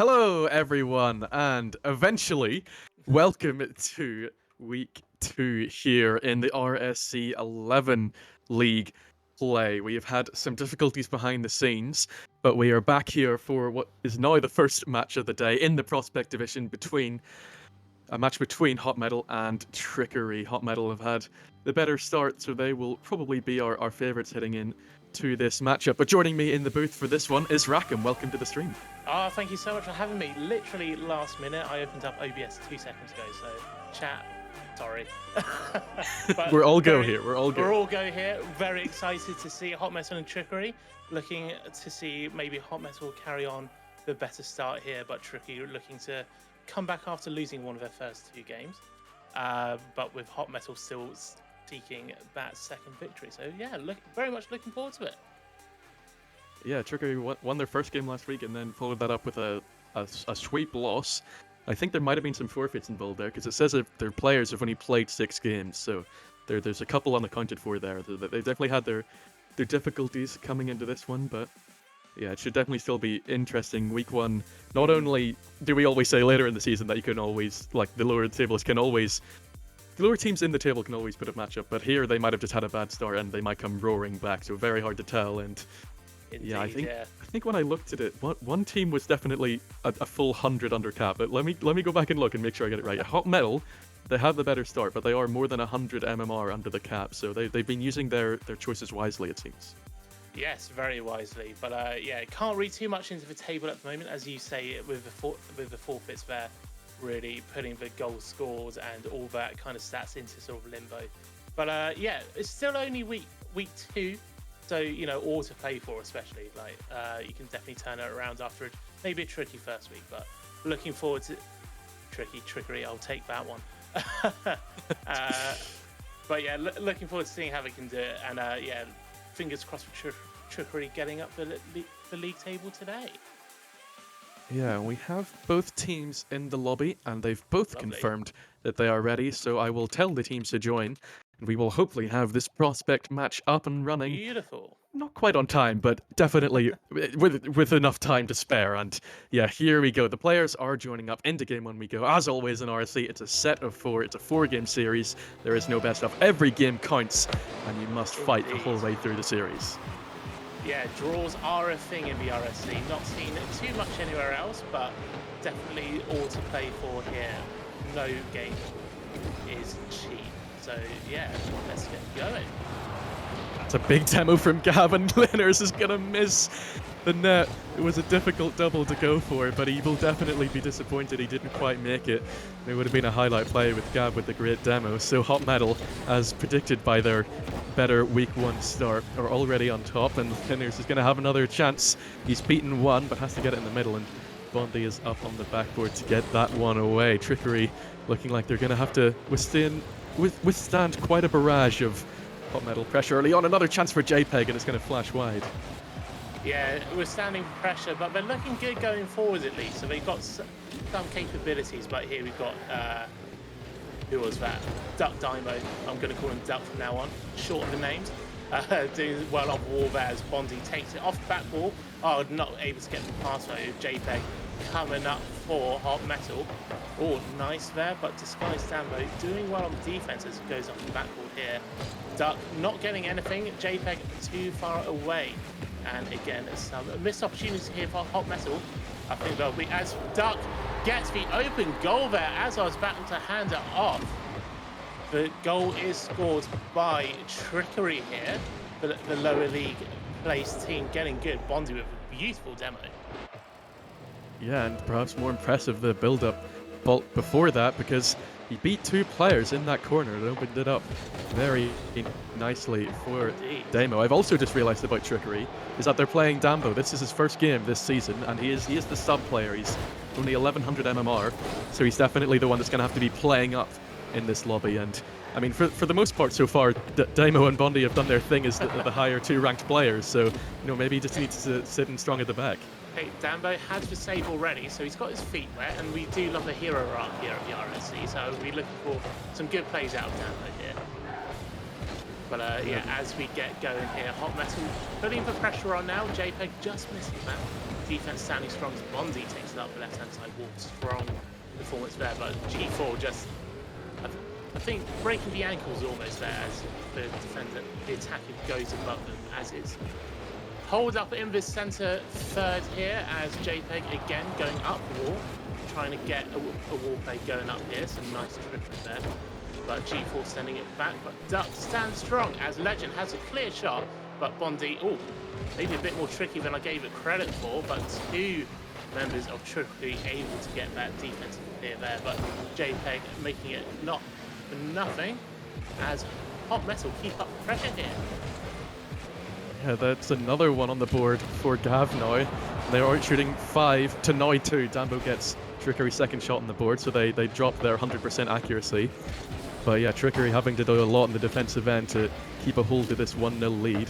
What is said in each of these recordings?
Hello, everyone, and eventually, welcome to week 2 here in the RSC11 League play. We have had some difficulties behind the scenes, but we are back here for what is now the first match of the day in the Prospect Division a match between Hot Metal and Trickery. Hot Metal have had the better start, so they will probably be our favourites heading in to this matchup. But joining me in the booth for this one is Rackham. Welcome to the stream. Oh, thank you so much for having me. Literally last minute, I opened up OBS 2 seconds ago, so chat, sorry. We're all go here, we're all go. We're all go here. Very excited to see Hot Metal and Trickery. Looking to see maybe Hot Metal carry on the better start here, but Trickery looking to come back after losing one of their first 2 games. But with Hot Metal still seeking that second victory. So yeah, very much looking forward to it. Yeah, Trickery won their first game last week and then followed that up with a sweep loss. I think there might have been some forfeits involved there because it says that their players have only played 6 games, so there's a couple unaccounted for there. They've definitely had their difficulties coming into this one, but yeah, it should definitely still be interesting. Week 1, not only do we always say later in the season that you can always, like, the lower teams in the table can always put a matchup, but here they might have just had a bad start and they might come roaring back, so very hard to tell. And Indeed, yeah, I think when I looked at it, one team was definitely a full 100 under cap. But let me go back and look and make sure I get it right. Hot Metal, they have the better start, but they are more than 100 MMR under the cap. So they've been using their choices wisely, it seems. Yes, very wisely. But yeah, can't read too much into the table at the moment, as you say, with the forfeits there, really putting the goal scores and all that kind of stats into sort of limbo. But yeah, it's still only week 2. So, you know, all to play for, especially. Like, you can definitely turn it around after maybe a tricky first week, but looking forward to Trickery. I'll take that one. But yeah, looking forward to seeing how they can do it. And yeah, fingers crossed for Trickery getting up the league table today. Yeah, we have both teams in the lobby, and they've both confirmed that they are ready. So I will tell the teams to join. And we will hopefully have this prospect match up and running. Beautiful. Not quite on time, but definitely with enough time to spare. And yeah, here we go. The players are joining up into game 1 we go. As always in RSC, it's a set of 4. It's a 4-game series. There is no best of. Every game counts, and you must fight the whole way through the series. Yeah, draws are a thing in the RSC. Not seen too much anywhere else, but definitely all to play for here. No game is cheap. So yeah, let's get going. It's a big demo from Gavin. Linners is going to miss the net. It was a difficult double to go for, but he will definitely be disappointed he didn't quite make it. It would have been a highlight play with Gav with the great demo. So Hot Metal, as predicted by their better week 1 start, are already on top, and Linners is going to have another chance. He's beaten 1, but has to get it in the middle, and Bondi is up on the backboard to get that one away. Trickery looking like they're going to have to withstand quite a barrage of Hot Metal pressure early on. Another chance for JPEG, and it's going to flash wide. Yeah, withstanding pressure, but they're looking good going forward at least. So they've got some capabilities, but here we've got, who was that? Duck Dymo. I'm going to call him Duck from now on. Short of the names. Doing well off wall there as Bondi takes it off back wall. Oh, not able to get the pass right. JPEG coming up for Hot Metal. Oh, nice there, but Disguise Dambo doing well on defense as it goes off the backboard here. Duck not getting anything. JPEG too far away. And again, some missed opportunity here for Hot Metal. I think they'll be as Duck gets the open goal there as I was about to hand it off. The goal is scored by Trickery here. The lower league placed team getting good. Bondi with a beautiful demo. Yeah, and perhaps more impressive, the build-up before that, because he beat 2 players in that corner and opened it up very nicely for Damo. I've also just realized about Trickery is that they're playing Dambo. This is his first game this season, and he is the sub player. He's only 1100 MMR, so he's definitely the one that's going to have to be playing up in this lobby. And I mean, for the most part so far, Damo and Bondi have done their thing as the higher 2 ranked players, so you know, maybe he just needs to sit in strong at the back. Okay, Dambo has the save already, so he's got his feet wet, and we do love the hero arc here at the RSC, so we're looking for some good plays out of Dambo here. But yeah, as we get going here, Hot Metal putting the pressure on now. JPEG just missing that. defense standing strong as Bondi takes it up the left-hand side wall. Strong performance there, but G4 just, I think, breaking the ankles almost there as the defender, the attacker goes above them as it's hold up in this center third here as JPEG again going up wall, trying to get a wall play going up here. Some nice trickery there. But G4 sending it back, but Duck stands strong as Legend has a clear shot, but Bondi, oh, maybe a bit more tricky than I gave it credit for, but two members of Trickery able to get that defensive clear there, but JPEG making it not for nothing as Hot Metal keep up the pressure here. Yeah, that's another one on the board for Gav now. They're out shooting 5 to now 2. Dambo gets Trickery's second shot on the board, so they drop their 100% accuracy. But yeah, Trickery having to do a lot in the defensive end to keep a hold of this 1-0 lead.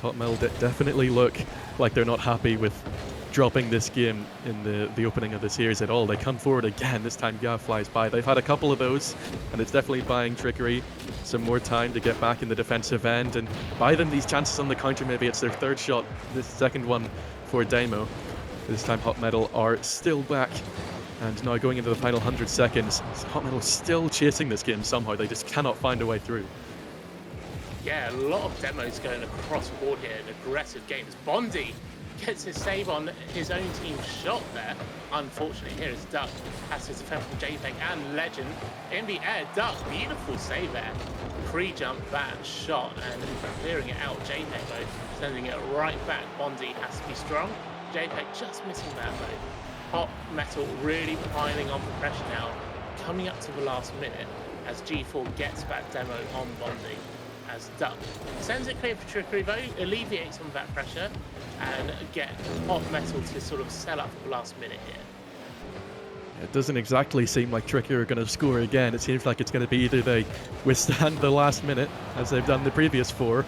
Hot Metal definitely look like they're not happy with dropping this game in the opening of the series at all. They come forward again, this time Gav flies by. They've had a couple of those, and it's definitely buying Trickery some more time to get back in the defensive end and buy them these chances on the counter. Maybe it's their third shot, this second one for Damo. This time Hot Metal are still back. And now going into the final 100 seconds, Hot Metal still chasing this game somehow. They just cannot find a way through. Yeah, a lot of demos going across the board here. An aggressive game. As Bondi gets his save on his own team's shot there. Unfortunately, here is Duck. Has to defend from JPEG and Legend. In the air, Duck, beautiful save there. Pre-jump that shot and clearing it out. JPEG though, sending it right back. Bondi has to be strong. JPEG just missing that though. Hot Metal really piling on the pressure now, coming up to the last minute as G4 gets that demo on Bondi. As Duck sends it clear for Trickery though, alleviates some of that pressure and get Hot Metal to sort of sell up for the last minute here. It doesn't exactly seem like Trickery are going to score again. It seems like it's going to be either they withstand the last minute, as they've done the previous 4,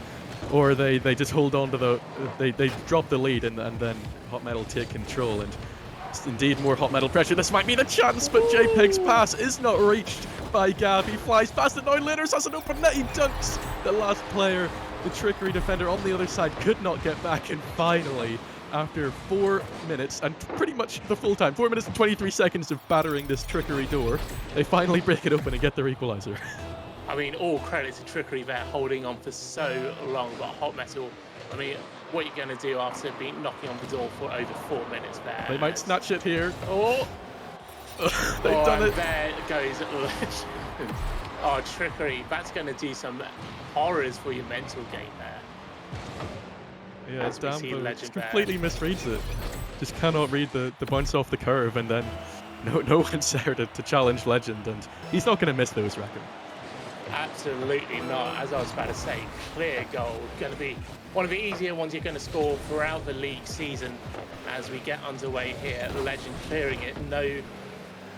or they just hold on to the... They drop the lead and then Hot Metal take control. And indeed, more Hot Metal pressure. This might be the chance, but JPEG's pass is not reached by Gav. He flies past it now. Litters has an open net. He dunks the last player. The Trickery defender on the other side could not get back. And finally, after 4 minutes and pretty much the full time, 4 minutes and 23 seconds of battering this Trickery door, they finally break it open and get their equalizer. I mean, all credit to Trickery there, holding on for so long, but Hot Metal, I mean, what are you going to do after being knocking on the door for over 4 minutes there? They might snatch it here. Oh! They've done it. There goes Legend. Oh, Trickery, that's going to do some horrors for your mental game there. Yeah, it's Dambo just completely misreads it. Just cannot read the bounce off the curve, and then no one's there to challenge Legend, and he's not going to miss those, reckon. Absolutely not. As I was about to say, clear goal. Going to be one of the easier ones you're going to score throughout the league season as we get underway here. Legend clearing it. No,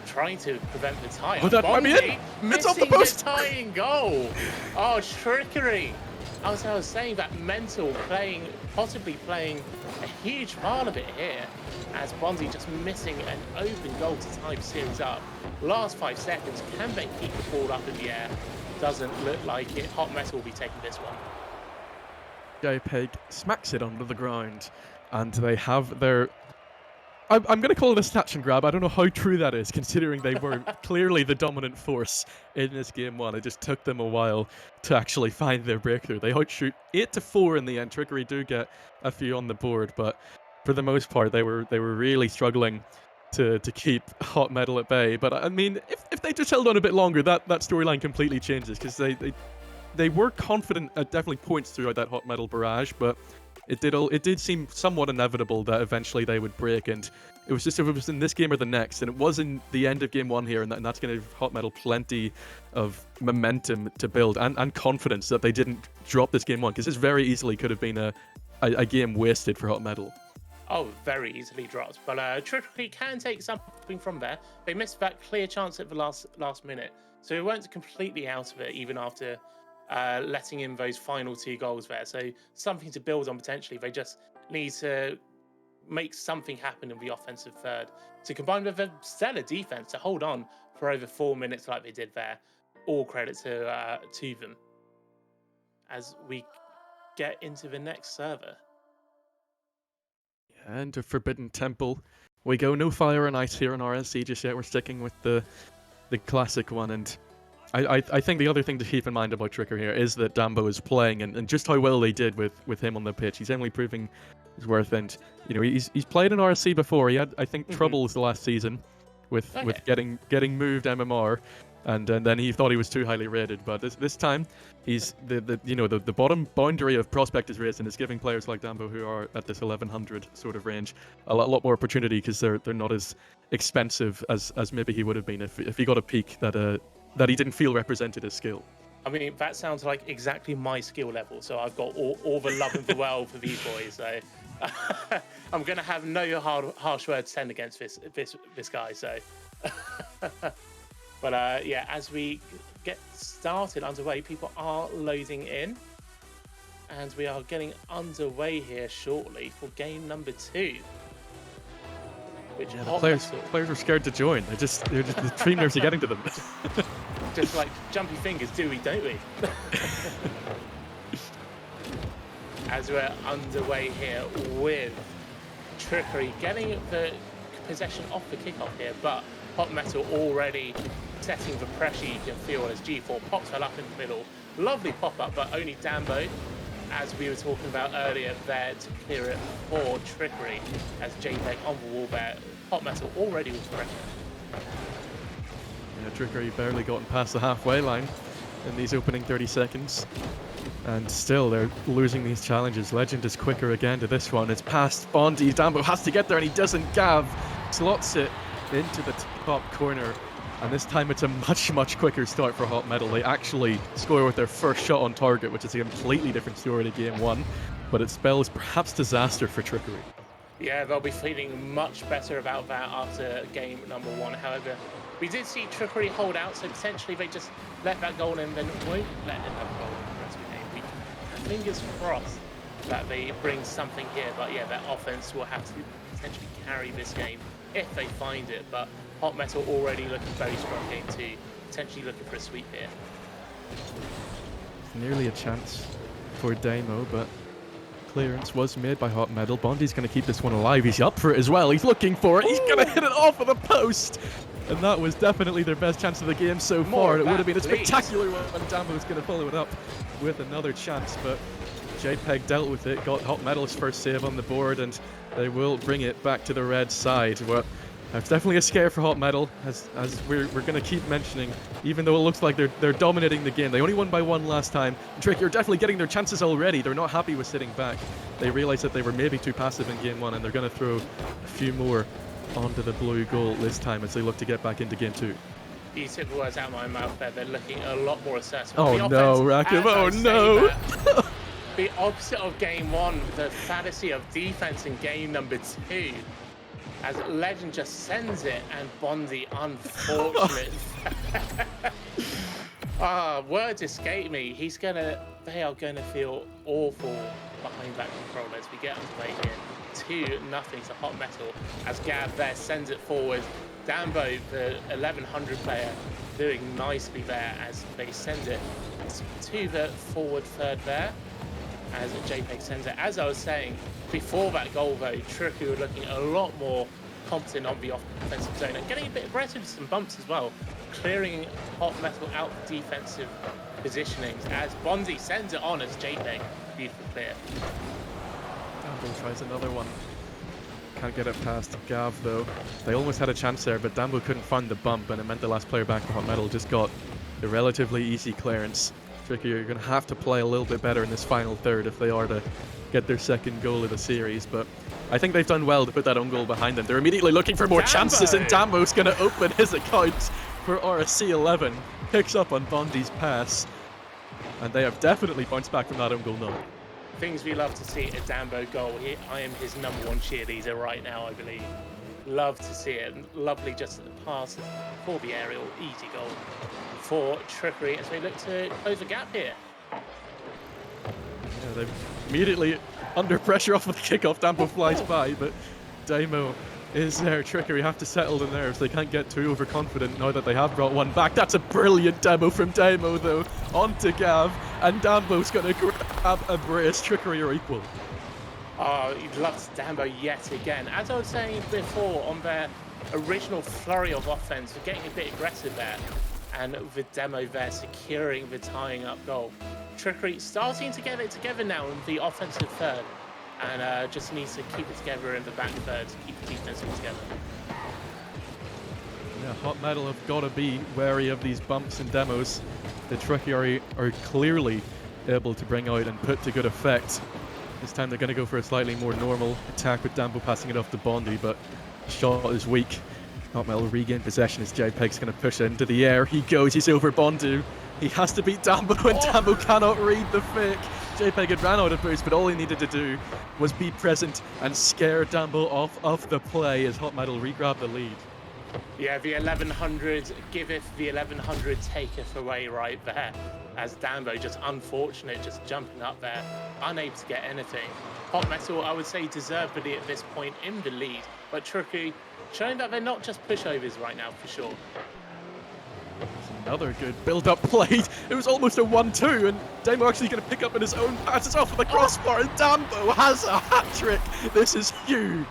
trying to prevent the tie. Oh, that might be it. It's off the post. Tying goal. Oh, Trickery. As I was saying, that mental possibly playing a huge part of it here as Bondi just missing an open goal to tie the series up. Last 5 seconds, can they keep the ball up in the air? Doesn't look like it. Hot Metal will be taking this one. JPEG smacks it onto the ground, and they have their... I'm going to call it a snatch and grab. I don't know how true that is, considering they were clearly the dominant force in this game 1. It just took them a while to actually find their breakthrough. They outshoot 8-4 in the end. Trickery do get a few on the board, but for the most part, they were really struggling to keep Hot Metal at bay. But I mean, if they just held on a bit longer, that storyline completely changes, because they were confident at definitely points throughout that Hot Metal barrage, but it did seem somewhat inevitable that eventually they would break, and it was just if it was in this game or the next, and it was in the end of game 1 here, and that's going to give Hot Metal plenty of momentum to build and confidence that they didn't drop this game 1, because this very easily could have been a game wasted for Hot Metal. Oh, very easily dropped. But Trickery can take something from there. They missed that clear chance at the last minute, so it weren't completely out of it even after letting in those final 2 goals there. So something to build on potentially. They just need to make something happen in the offensive third to combine with a stellar defense to hold on for over 4 minutes like they did there. All credit to them. As we get into the next server. And to Forbidden Temple we go. No fire and ice here on RSC just yet. We're sticking with the classic one. And I think the other thing to keep in mind about Tricker here is that Dambo is playing, and just how well they did with him on the pitch. He's only proving his worth, and you know he's played in RSC before. He had, I think, troubles the last season with getting moved MMR, and then he thought he was too highly rated. But this time he's the bottom boundary of prospect is raised, and is giving players like Dambo, who are at this 1100 sort of range, a lot more opportunity, because they're not as expensive as maybe he would have been if he got a peak that he didn't feel represented his skill. I mean, that sounds like exactly my skill level. So I've got all the love in the world for these boys. So I'm gonna have no harsh words sent against this guy. So, but yeah, as we get started underway, people are loading in, and we are getting underway here shortly for game number 2. Which the players are scared to join. They're just the team nerves are getting to them. Just like jumpy fingers, do we, don't we? As we're underway here with Trickery getting the possession off the kickoff here, but Hot Metal already setting the pressure. You can feel as G4 pops her up in the middle. Lovely pop up, but only Dambo, as we were talking about earlier, there to clear it for Trickery, as JPEG on the wall there. Hot Metal already with pressure. Yeah, Trickery barely gotten past the halfway line in these opening 30 seconds. And still, they're losing these challenges. Legend is quicker again to this one. It's past Bondi. Dambo has to get there, and he doesn't. Gav slots it into the top corner. And this time it's a much quicker start for Hot Metal. They actually score with their first shot on target, which is a completely different story to game 1. But it spells perhaps disaster for Trickery. Yeah, they'll be feeling much better about that after game number 1. However, we did see Trickery hold out, so potentially they just let that goal in, then won't let in that goal in the rest of the game. Fingers crossed that they bring something here, but yeah, their offense will have to potentially carry this game if they find it. But Hot Metal already looking very strong game 2, potentially looking for a sweep here. It's nearly a chance for Damo, but clearance was made by Hot Metal. Bondi's going to keep this one alive. He's up for it as well. He's looking for it. He's going to hit it off of the post. And that was definitely their best chance of the game so far. It would have been a spectacular one, and Damo's going to follow it up with another chance. But JPEG dealt with it, got Hot Metal's first save on the board, and they will bring it back to the red side. Well, it's definitely a scare for Hot Metal, as we're going to keep mentioning. Even though it looks like they're dominating the game. They only won by 1 last time. Tricky are definitely getting their chances already. They're not happy with sitting back. They realize that they were maybe too passive in game 1, and they're going to throw a few more onto the blue goal this time as they look to get back into game 2. You took the words out of my mouth there. They're looking a lot more assertive. Oh no, Rakiv, oh no! The opposite of game 1, the fallacy of defense in game number 2. As Legend just sends it, and Bondi, unfortunate. Words escape me. They are gonna feel awful behind that control as we get underway here. 2-0 to Hot Metal, as Gav there sends it forward. Dambo, the 1100 player, doing nicely there as they send it to the forward third there, as JPEG sends it. As I was saying, before that goal though, Tricky were looking a lot more competent on the offensive zone and getting a bit aggressive with some bumps as well, clearing Hot Metal out defensive positionings as Bondi sends it on as JPEG. Beautiful clear. Dambo tries another one. Can't get it past Gav though. They almost had a chance there, but Dambo couldn't find the bump, and it meant the last player back for Hot Metal just got a relatively easy clearance. Tricky, you're going to have to play a little bit better in this final third if they are to get their second goal of the series, but I think they've done well to put that own goal behind them. They're immediately looking for more chances, and Dambo's going to open his account for RSC11. Picks up on Bondi's pass, and they have definitely bounced back from that own goal now. Things we love to see at Dambo goal. I am his #1 cheerleader right now, I believe. Love to see it. Lovely just pass for the aerial. Easy goal for Trickery as they look to close the gap here. Yeah, they're immediately under pressure off of the kickoff. Dambo flies by, but Damo is there. Trickery have to settle the nerves. They can't get too overconfident now that they have brought one back. That's a brilliant demo from Damo though. On to Gav, and Dambo's going to grab a brace. Trickery are equal. Oh, you'd love Dambo yet again. As I was saying before, on their original flurry of offense, they're getting a bit aggressive there. And with Demo there securing the tying up goal. Trickery starting to get it together now in the offensive third. And just needs to keep it together in the back third to keep the defense together. Yeah, Hot Metal have got to be wary of these bumps and demos. The Trickery are clearly able to bring out and put to good effect. This time they're going to go for a slightly more normal attack with Dambo passing it off to Bondi, but shot is weak. Hot Metal regain possession as JPEG's going to push it into the air. He goes, he's over Bondu. He has to beat Dambo, and Dambo cannot read the fake. JPEG had ran out of boost, but all he needed to do was be present and scare Dambo off of the play as Hot Metal re-grabbed the lead. Yeah, the 1100 giveth, the 1100 taketh away right there. As Dambo, just unfortunate, just jumping up there, unable to get anything. Hot Metal, I would say, deservedly at this point in the lead, but Trickery showing that they're not just pushovers right now, for sure. Another good build-up play. It was almost a 1-2, and Damo actually going to pick up in his own passes off of the crossbar, and Dambo has a hat-trick. This is huge.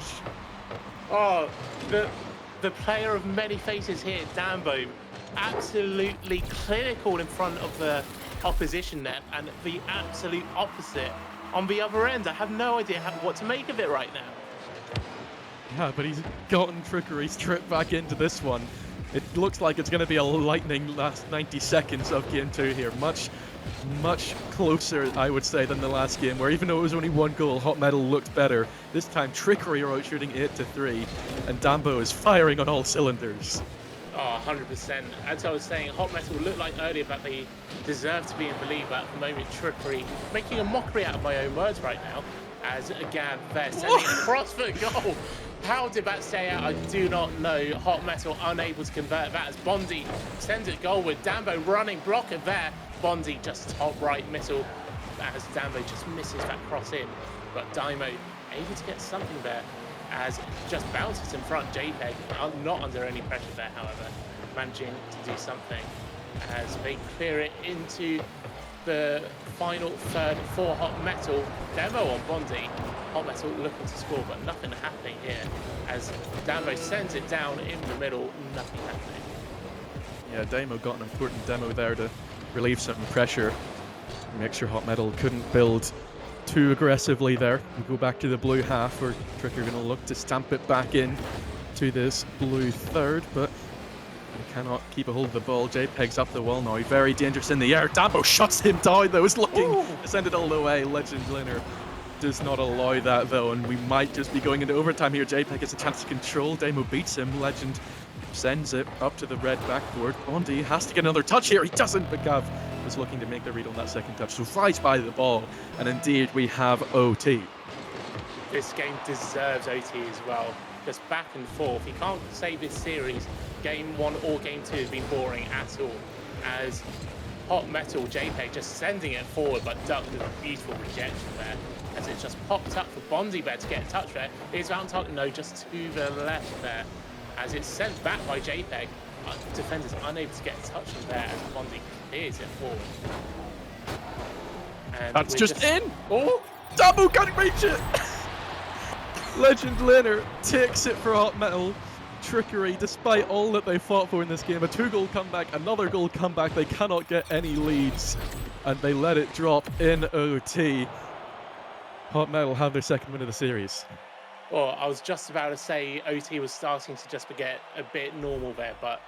Oh, the player of many faces here, Dambo, absolutely clinical in front of the opposition net, and the absolute opposite on the other end. I have no idea what to make of it right now. Yeah, but he's gotten Trickery's trip back into this one. It looks like it's going to be a lightning last 90 seconds of game 2 here. Much closer, I would say, than the last game, where even though it was only 1 goal, Hot Metal looked better. This time, Trickery are out shooting 8-3, and Dambo is firing on all cylinders. Oh, 100%. As I was saying, Hot Metal looked like earlier that they deserve to be in the lead, but at the moment, Trickery making a mockery out of my own words right now, as again, they're sending a crossfoot goal. How did that stay out? I do not know. Hot Metal unable to convert that as Bondi sends it goal with Dambo running blocker there. Bondi just top right missile as Dambo just misses that cross in. But Dymo able to get something there as just bounces in front. JPEG not under any pressure there, however, managing to do something as they clear it into the final third for Hot Metal. Demo on Bondi. Hot Metal looking to score, but nothing happening here as Dambo sends it down in the middle, nothing happening. Yeah, Damo got an important demo there to relieve some pressure. Make sure Hot Metal couldn't build too aggressively there. We go back to the blue half where Tricker going to look to stamp it back in to this blue third, but he cannot keep a hold of the ball. JPEG's up the wall now, very dangerous in the air. Dambo shuts him down though, is looking to send it all the way. Legend Linner does not allow that though, and we might just be going into overtime here. JPEG gets a chance to control. Damo beats him. Legend sends it up to the red backboard. Bondi has to get another touch here. He doesn't, but Gav was looking to make the read on that second touch. So flies by the ball, and indeed we have OT. This game deserves OT as well. Just back and forth. You can't say this series, game 1 or game 2, has been boring at all. As Hot Metal JPEG just sending it forward, but ducked with a beautiful rejection there. As it just popped up for Bondi there to get a touch there. Is Valentine? No, just to the left there. As it's sent back by JPEG. Defenders unable to get a touch on there as Bondi clears it forward. And that's just in! Oh! Dambo can't reach it! Legend Linner takes it for Hot Metal. Trickery, despite all that they fought for in this game, a 2-goal comeback, another goal comeback, they cannot get any leads, and they let it drop in OT. Hot Metal have their second win of the series. Well, I was just about to say OT was starting to just get a bit normal there, but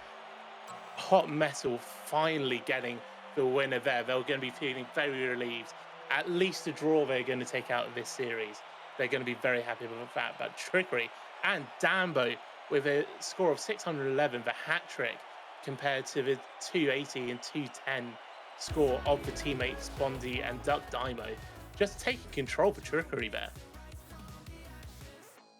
Hot Metal finally getting the winner there. They're going to be feeling very relieved. At least a draw they're going to take out of this series. They're going to be very happy with that. But Trickery and Dambo with a score of 611, the hat trick, compared to the 280 and 210 score of the teammates Bondi and Duck Dymo. Just taking control for Trickery there.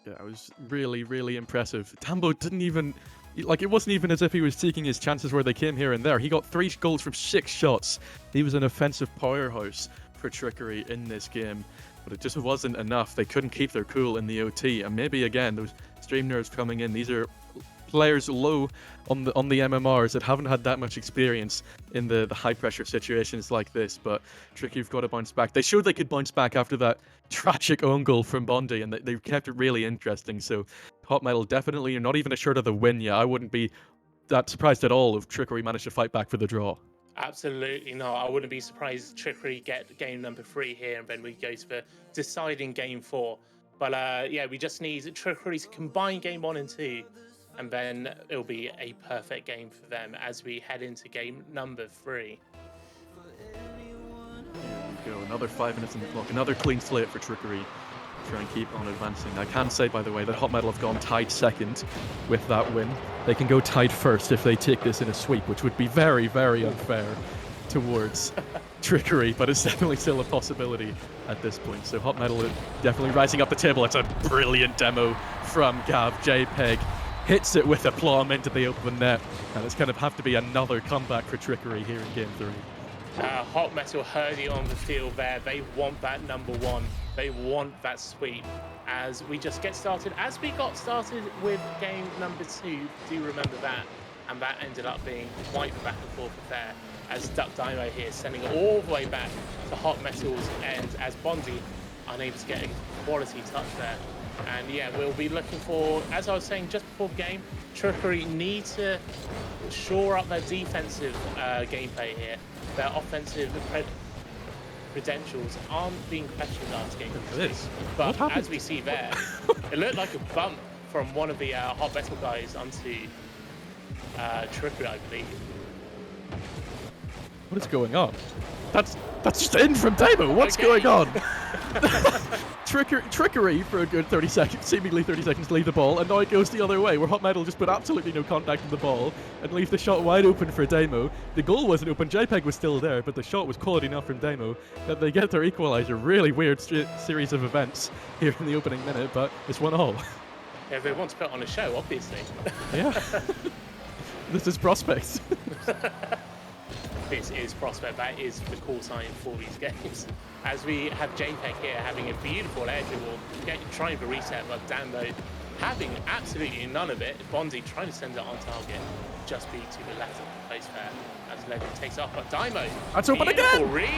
Yeah, it was really impressive. Dambo didn't even, like, it wasn't even as if he was taking his chances where they came here and there. He got 3 goals from 6 shots. He was an offensive powerhouse for Trickery in this game, but it just wasn't enough. They couldn't keep their cool in the OT, and maybe again, those stream nerves coming in, these are players low on the MMRs that haven't had that much experience in the high pressure situations like this. But Tricky have got to bounce back. They showed they could bounce back after that tragic own goal from Bondi, and they kept it really interesting. So Hot Metal definitely are not even assured of the win yet. I wouldn't be that surprised at all if Trickery managed to fight back for the draw. Absolutely not. I wouldn't be surprised if Trickery get game number 3 here, and then we go to the deciding game 4. But yeah, we just need Trickery to combine game 1 and 2, and then it'll be a perfect game for them as we head into game number 3. There we go, another 5 minutes on the clock, another clean slate for Trickery. Try and keep on advancing. I can say, by the way, that Hot Metal have gone tied second with that win. They can go tied first if they take this in a sweep, which would be very, very unfair towards Trickery, but it's definitely still a possibility at this point. So Hot Metal are definitely rising up the table. It's a brilliant demo from Gav. JPEG hits it with aplomb into the open net, and it's going to have to be another comeback for Trickery here in game 3. Hot Metal heard it on the field there. They want that number 1. They want that sweep as we just get started. As we got started with game number 2, do remember that? And that ended up being quite the back and forth affair as Duck Dynamo here sending it all the way back to Hot Metal's end as Bondi unable to get a quality touch there. And yeah, we'll be looking for, as I was saying just before the game, Trickery need to shore up their defensive gameplay here. Their offensive credentials aren't being questioned last game. But as we see there, it looked like a bump from one of the Hot Metal guys onto Trickery, I believe. What is going on? That's just in from Damo. What's going on? Trickery for a good 30 seconds, seemingly 30 seconds to leave the ball, and now it goes the other way, where Hot Metal just put absolutely no contact on the ball and leave the shot wide open for Damo. The goal wasn't open, JPEG was still there, but the shot was quality enough from Damo that they get their equalizer. Really weird series of events here in the opening minute, but it's 1-1. Yeah, they want to put on a show, obviously. Yeah. This is Prospect. This is Prospect. That is the call sign for these games. As we have JPEG here having a beautiful air dribble, trying to reset, but Dambo having absolutely none of it. Bondi trying to send it on target, just be to the left of the post there as Legend takes off. But Dymo, that's open again. Read.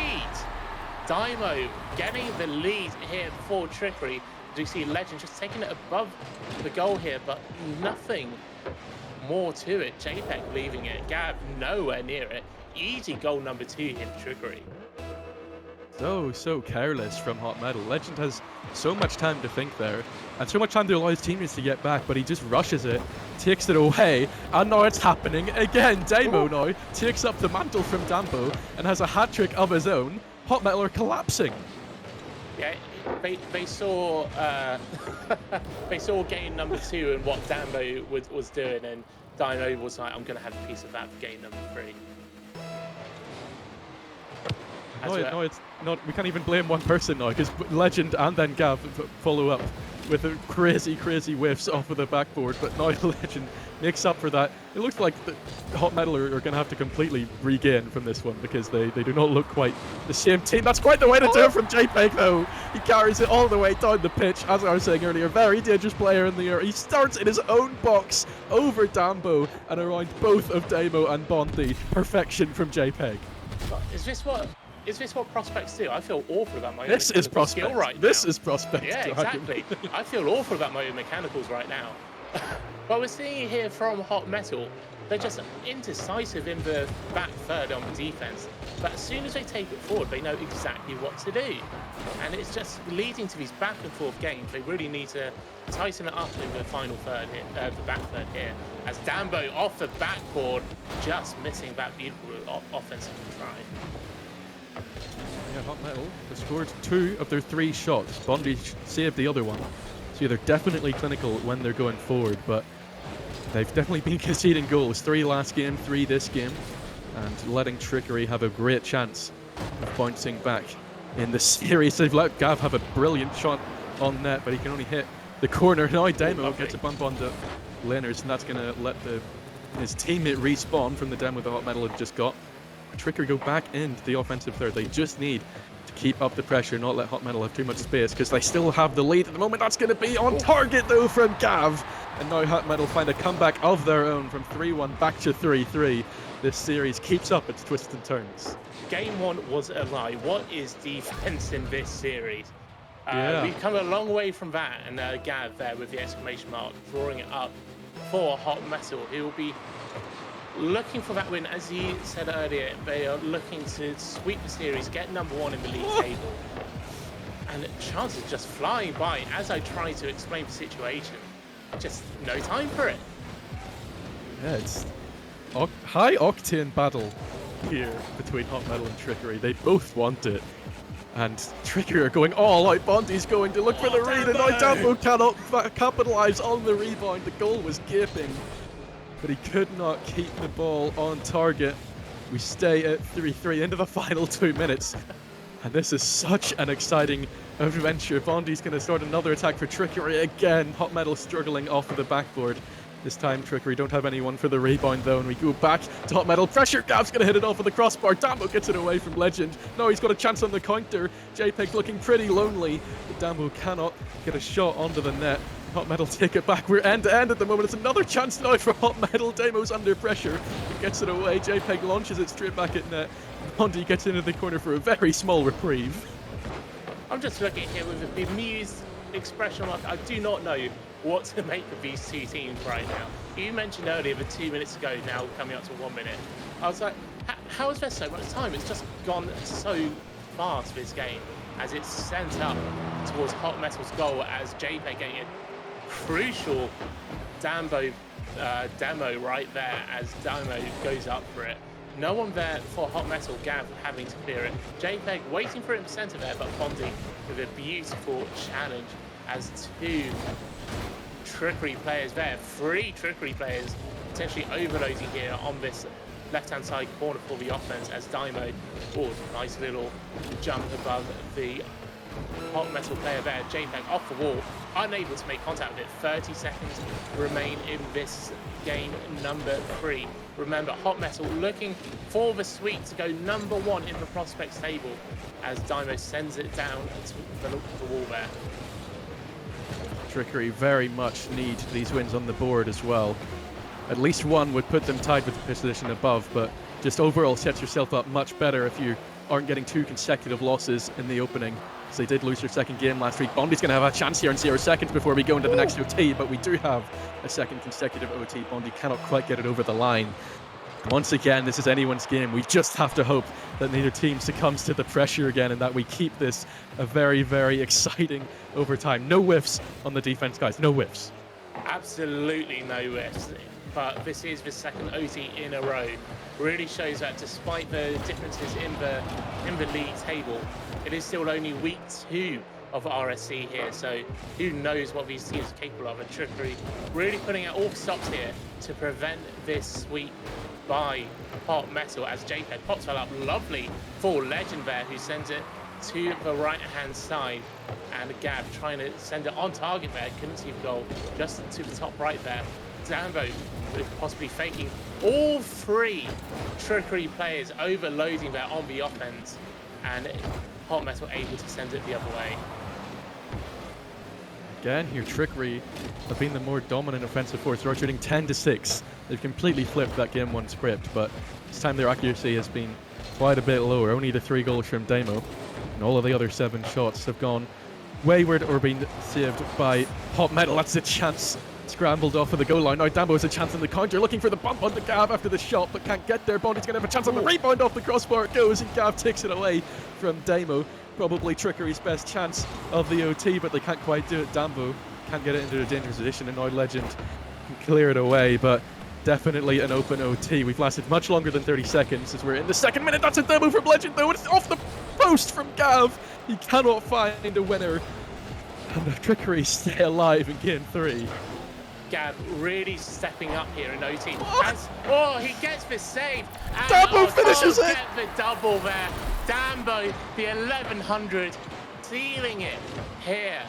Dymo getting the lead here for Trickery. Do you see Legend just taking it above the goal here, but nothing more to it. JPEG leaving it. Gav nowhere near it. Easy goal number 2 here for Trickery. So careless from Hot Metal. Legend has so much time to think there, and so much time to allow his teammates to get back, but he just rushes it, takes it away, and now it's happening again. Damo now takes up the mantle from Dambo and has a hat-trick of his own. Hot Metal are collapsing. Yeah, they saw they saw game number 2 and what Dambo was doing, and Dino was like, I'm going to have a piece of that for game number 3. No, it's not. We can't even blame one person now, because Legend and then Gav follow up with a crazy whiffs off of the backboard. But now Legend makes up for that. It looks like the Hot Metal are going to have to completely regain from this one, because they do not look quite the same team. That's quite the way to do it from JPEG, though. He carries it all the way down the pitch. As I was saying earlier, very dangerous player in the air. He starts in his own box over Dambo and around both of Damo and Bondi. Perfection from JPEG. Is this what prospects do? I feel awful about my own This is prospect. skill right now. This is prospect. Yeah, exactly. I feel awful about my own mechanicals right now. But we're seeing here from Hot Metal, they're just indecisive in the back third on the defense. But as soon as they take it forward, they know exactly what to do. And it's just leading to these back and forth games. They really need to tighten it up in the final third here, the back third here. As Dambo off the backboard, just missing that beautiful offensive try. Yeah, Hot Metal has scored 2 of their 3 shots. Bondi saved the other one. So they're definitely clinical when they're going forward, but they've definitely been conceding goals. 3 last game, 3 this game, and letting Trickery have a great chance of bouncing back in the series. They've let Gav have a brilliant shot on net, but he can only hit the corner. Now Damo gets a bump on the laners, and that's going to let his teammate respawn from the demo the Hot Metal had just got. Trickery go back into the offensive third. They just need to keep up the pressure, not let Hot Metal have too much space, because they still have the lead at the moment. That's going to be on target, though, from Gav. And now Hot Metal find a comeback of their own from 3-1 back to 3-3. This series keeps up its twists and turns. Game 1 was a lie. What is defense in this series? Yeah. We've come a long way from that, and Gav there with the exclamation mark, drawing it up for Hot Metal, who will be looking for that win. As he said earlier, they are looking to sweep the series, get #1 in the league table. And chances just flying by as I try to explain the situation. Just no time for it. Yeah, it's high octane battle here between Hot Metal and Trickery. They both want it. And Trickery are going all out. Bondi's going to look for the read, and now Dambo cannot capitalize on the rebound. The goal was gaping, but he could not keep the ball on target. We stay at 3-3 into the final 2 minutes. And this is such an exciting adventure. Bondi's going to start another attack for Trickery again. Hot Metal struggling off of the backboard. This time Trickery don't have anyone for the rebound though, and we go back to Hot Metal. Pressure, Gav's going to hit it off of the crossbar. Dambo gets it away from Legend. No, he's got a chance on the counter. JPEG's looking pretty lonely, but Dambo cannot get a shot onto the net. Hot Metal take it back. We're end to end at the moment. It's another chance now for Hot Metal. Damo's under pressure. He gets it away. JPEG launches it straight back at net. Bondi gets into the corner for a very small reprieve. I'm just looking here with a bemused expression. Like, I do not know what to make of these two teams right now. You mentioned earlier the 2 minutes ago, now coming up to 1 minute. I was like, how is there so much time? It's just gone so fast, this game, as it's sent up towards Hot Metal's goal as JPEG getting a crucial demo right there as Damo goes up for it. No one there for Hot Metal. Gav having to clear it. JPEG waiting for it in the centre there, but Bondi with a beautiful challenge as 2 Trickery players there. 3 Trickery players potentially overloading here on this left-hand side corner for the offense as Dymo, nice little jump above the Hot Metal player there. JPEG off the wall, unable to make contact with it. 30 seconds remain in this game number 3. Remember, Hot Metal looking for the sweep to go #1 in the prospects table as Dymo sends it down to the wall there. Trickery very much need these wins on the board as well. At least one would put them tied with the position above, but just overall sets yourself up much better if you aren't getting 2 consecutive losses in the opening. So they did lose their second game last week. Bondi's going to have a chance here in 0 seconds before we go into the next OT, but we do have a second consecutive OT. Bondi cannot quite get it over the line. Once again, this is anyone's game. We just have to hope that neither team succumbs to the pressure again and that we keep this a very, very exciting overtime. No whiffs on the defense, guys. No whiffs. Absolutely no whiffs. But this is the second OT in a row. Really shows that despite the differences in the league table, it is still only week 2 of RSC here. So who knows what these teams are capable of. And Trickery really putting out all stops here to prevent this sweep by Hot Metal as JPEG pops well up. Lovely for Legend there, who sends it to the right-hand side. And Gav trying to send it on target there. Couldn't see the goal. Just to the top right there. Dambo possibly faking all 3 Trickery players overloading there on the offense. And Hot Metal able to send it the other way. Again, here Trickery have been the more dominant offensive force. They're shooting 10-6. They've completely flipped that game 1 script, but this time their accuracy has been quite a bit lower. Only the 3 goals from Damo, and all of the other 7 shots have gone wayward or been saved by Hot Metal. That's a chance scrambled off of the goal line. Now Dambo has a chance on the counter, looking for the bump onto Gav after the shot, but can't get there. Bondi's going to have a chance on the rebound off the crossbar. It goes, and Gav takes it away from Damo. Probably Trickery's best chance of the OT, but they can't quite do it. Dambo can't get it into a dangerous position, and now Legend can clear it away, but definitely an open OT. We've lasted much longer than 30 seconds as we're in the 2nd minute. That's a demo from Legend, though. It's off the post from Gav. He cannot find a winner, and the Trickery stay alive in game 3. Gav really stepping up here in OT. He gets the save. Dambo finishes it. Get the double there. Dambo, the 1100, sealing it here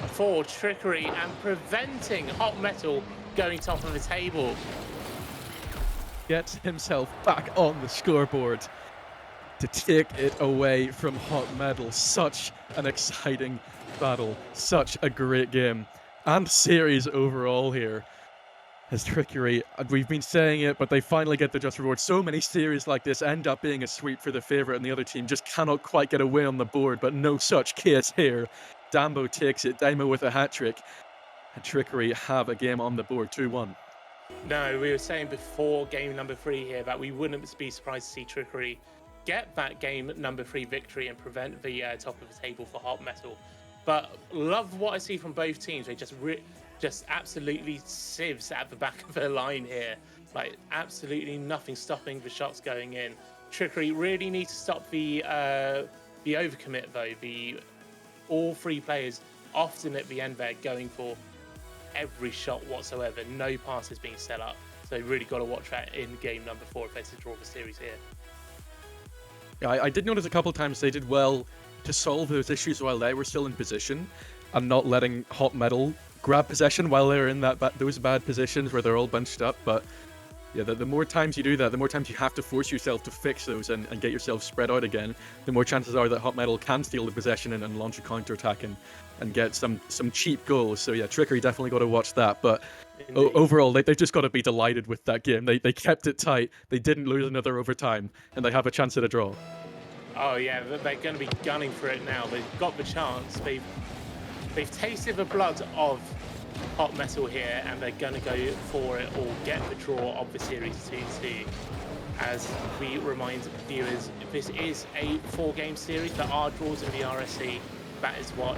for Trickery and preventing Hot Metal going top of the table. Gets himself back on the scoreboard. to take it away from Hot Metal. Such an exciting battle, such a great game, and series overall here. As Trickery, we've been saying it, but they finally get the just reward. So many series like this end up being a sweep for the favourite, and the other team just cannot quite get a win on the board, but no such case here. Dambo takes it, Daimo with a hat-trick, and Trickery have a game on the board, 2-1. No, we were saying before game number 3 here that we wouldn't be surprised to see Trickery get that game number 3 victory and prevent the top of the table for Hot Metal. But love what I see from both teams. They just absolutely sieves at the back of the line here. Like, absolutely nothing stopping the shots going in. Trickery really need to stop the overcommit though. All 3 players often at the end there going for every shot whatsoever. No passes being set up. So really got to watch that in game number 4 if they're to draw the series here. Yeah, I did notice a couple of times they did well to solve those issues while they were still in position and not letting Hot Metal grab possession while they're in those bad positions where they're all bunched up. But yeah, the more times you do that, the more times you have to force yourself to fix those and get yourself spread out again, the more chances are that Hot Metal can steal the possession and launch a counterattack and get some cheap goals. So yeah, Trickery definitely got to watch that. But overall, they've just got to be delighted with that game. They kept it tight, they didn't lose another overtime, and they have a chance at a draw. Oh yeah, they're going to be gunning for it now. They've got the chance. They've tasted the blood of Hot Metal here, and they're going to go for it or get the draw of the series 2-2. As we remind viewers, this is a 4-game series. There are draws in the RSC. That is what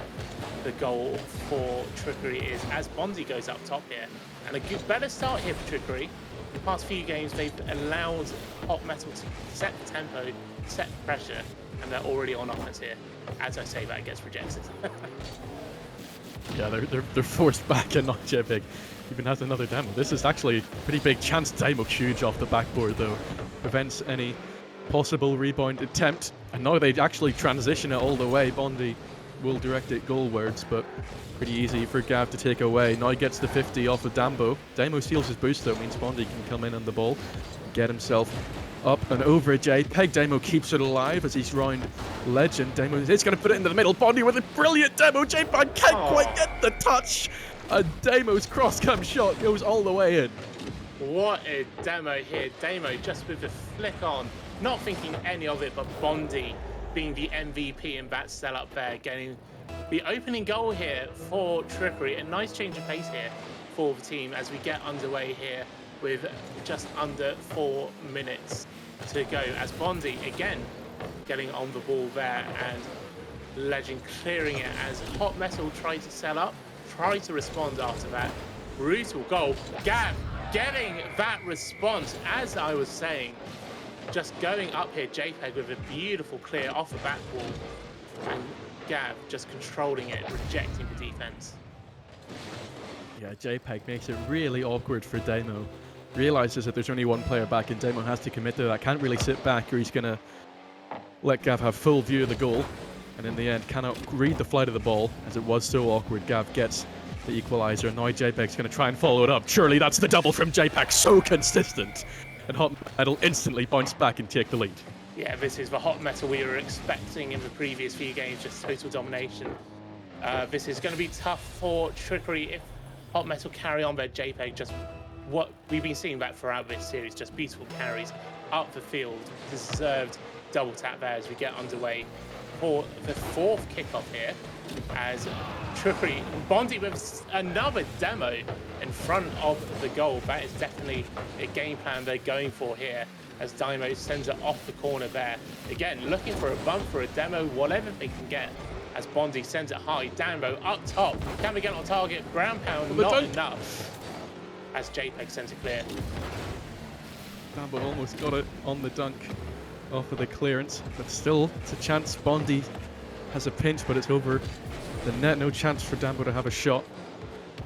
the goal for Trickery is, as Bonzi goes up top here. And a better start here for Trickery. In the past few games, they've allowed Hot Metal to set the tempo, set the pressure, and they're already on offense here. As I say, that gets rejected. Yeah, they're forced back, and not JPEG even has another demo. This is actually a pretty big chance. Daimo huge off the backboard though, prevents any possible rebound attempt. And now they actually transition it all the way. Bondi will direct it goalwards, but pretty easy for Gav to take away. Now he gets the 50 off of Dambo. Daimo steals his boost though, means Bondi can come in on the ball, get himself up and over JPEG. Daimo keeps it alive as he's round Legend. Daimo is going to put it into the middle. Bondi with a brilliant demo. JPEG can't quite get the touch. And Daimo's cross-cam shot goes all the way in. What a demo here. Daimo just with the flick on, not thinking any of it, but Bondi being the MVP in that sell up there, getting the opening goal here for Trickery. A nice change of pace here for the team as we get underway here with just under 4 minutes to go, as Bondi again getting on the ball there, and Legend clearing it as Hot Metal tried to sell up, tried to respond after that. Brutal goal. Gav getting that response, as I was saying, just going up here, JPEG with a beautiful clear off the back wall, and Gav just controlling it, rejecting the defense. Yeah, JPEG makes it really awkward for Daimo. Realizes that there's only one player back, and Daimo has to commit to that. Can't really sit back, or he's going to let Gav have full view of the goal. And in the end, cannot read the flight of the ball, as it was so awkward. Gav gets the equaliser. Now JPEG's going to try and follow it up. Surely that's the double from JPEG. So consistent. And Hot Metal instantly bounce back and take the lead. Yeah, this is the Hot Metal we were expecting in the previous few games, just total domination. This is going to be tough for Trickery if Hot Metal carry on their JPEG. Just what we've been seeing that throughout this series, just beautiful carries up the field. Deserved double tap there as we get underway for the 4th kickoff here, as Trickery, Bondi with another demo in front of the goal. That is definitely a game plan they're going for here, as Daimo sends it off the corner there. Again, looking for a bump, for a demo, whatever they can get, as Bondi sends it high. Daimo up top. Can we get on target? Ground pound, not enough, as JPEG sends it clear. Dambo almost got it on the dunk off of the clearance, but still, it's a chance. Bondi has a pinch, but it's over the net. No chance for Dambo to have a shot.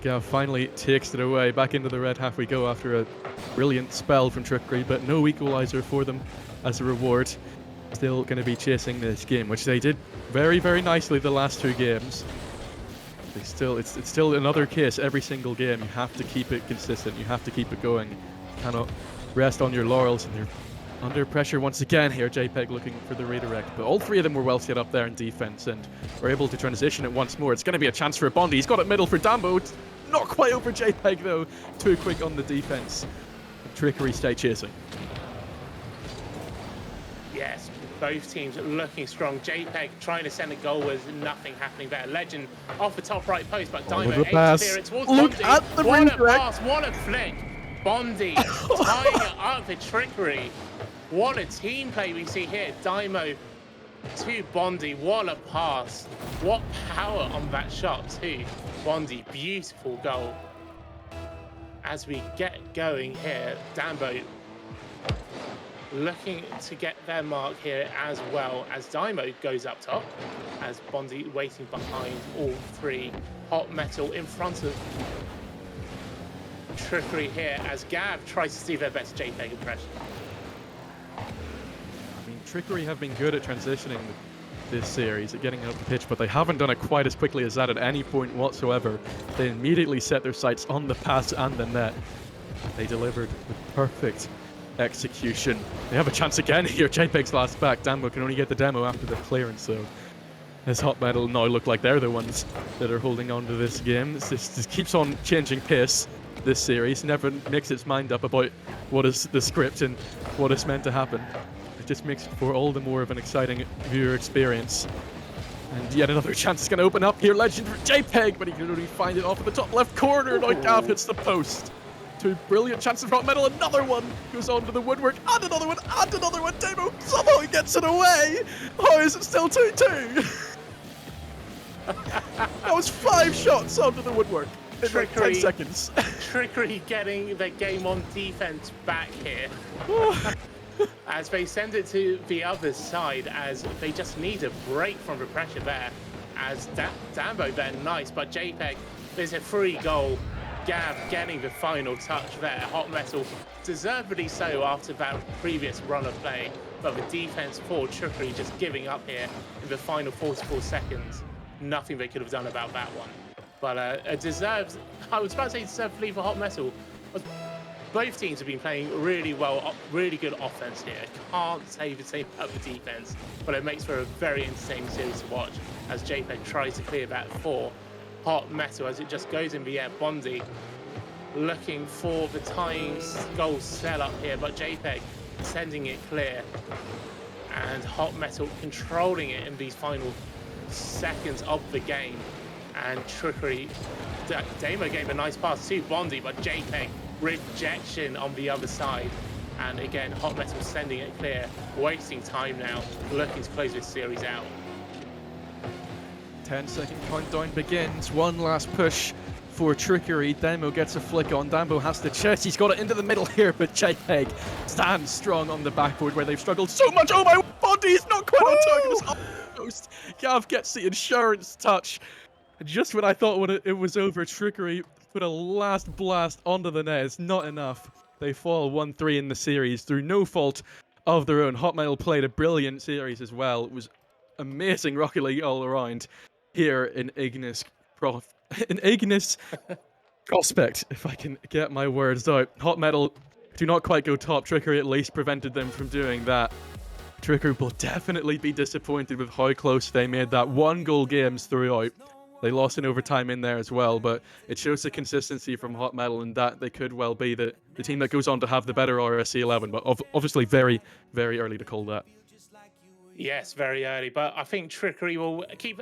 Gav finally takes it away. Back into the red half we go after a brilliant spell from Trickery, but no equaliser for them as a reward. Still going to be chasing this game, which they did very, very nicely the last 2 games. It's still another case every single game. You have to keep it consistent. You have to keep it going. You cannot rest on your laurels, and they're Under pressure once again here, JPEG looking for the redirect, but all three of them were well set up there in defense and were able to transition it once more. It's going to be a chance for Bondi. He's got it middle for Dambo. It's not quite over JPEG though. Too quick on the defense. Trickery stay chasing. Yes, both teams looking strong. JPEG trying to send a goal with nothing happening there. Legend off the top right post, but Dymo aims to clear it towards Look Bondi. at the What a redirect. pass, what a flick. Bondi tying it up for Trickery. What a team play we see here. Dymo to Bondi. What a pass. What power on that shot too. Bondi, beautiful goal. As we get going here, Dambo looking to get their mark here as well as Dymo goes up top. As Bondi waiting behind all three. Hot Metal in front of Trickery here as Gav tries to do their best JPEG impression. I mean, Trickery have been good at transitioning this series, at getting up the pitch, but they haven't done it quite as quickly as that at any point whatsoever. They immediately set their sights on the pass and the net. They delivered with perfect execution. They have a chance again here. JPEG's last back. Dambo can only get the demo after the clearance, so as Hot Metal now look like they're the ones that are holding on to this game. This keeps on changing pace, this series. Never makes its mind up about what is the script and what is meant to happen. It just makes for all the more of an exciting viewer experience. And yet another chance is going to open up here. Legend for JPEG, but he can only find it off in the top left corner. Now Gav hits the post. Two brilliant chances for Hot Metal. Another one goes on to the woodwork. And another one. And another one. Demo somehow he gets it away. Oh, is it still 2-2? That was 5 shots onto the woodwork in like 10 seconds. Trickery getting the game on defense back here. As they send it to the other side, as they just need a break from the pressure there. As Dambo there, nice, but JPEG, there's a free goal. Gav getting the final touch there. Hot Metal, deservedly so after that previous run of play, but the defense for Trickery just giving up here in the final 44 seconds. Nothing they could have done about that one. But a deserved, I was about to say deserved lead for Hot Metal. Both teams have been playing really well, really good offense here. Can't say the same about the defense, but it makes for a very entertaining series to watch as JPEG tries to clear that for Hot Metal as it just goes in the air. Bondi looking for the tying goal set up here, but JPEG sending it clear. And Hot Metal controlling it in these final seconds of the game. And Trickery, Damo gave a nice pass to Bondi, but JPEG rejection on the other side. And again, Hot Metal sending it clear, wasting time now, looking to close this series out. 10-second countdown begins. One last push for Trickery. Damo gets a flick on. Dambo has the chest. He's got it into the middle here, but JPEG stands strong on the backboard where they've struggled so much. Oh my, Bondi is not quite on target. It's up the post. Gav gets the insurance touch. And just when I thought it was over, Trickery put a last blast onto the net. It's not enough. They fall 1-3 in the series through no fault of their own. Hot Metal played a brilliant series as well. It was amazing Rocket League all around here in Ignis Prospect, if I can get my words out. Hot Metal do not quite go top. Trickery at least prevented them from doing that. Trickery will definitely be disappointed with how close they made that. 1-goal games throughout. They lost in overtime in there as well, but it shows the consistency from Hot Metal and that they could well be the team that goes on to have the better RSC11, but obviously very, very early to call that. Yes, very early, but I think Trickery will keep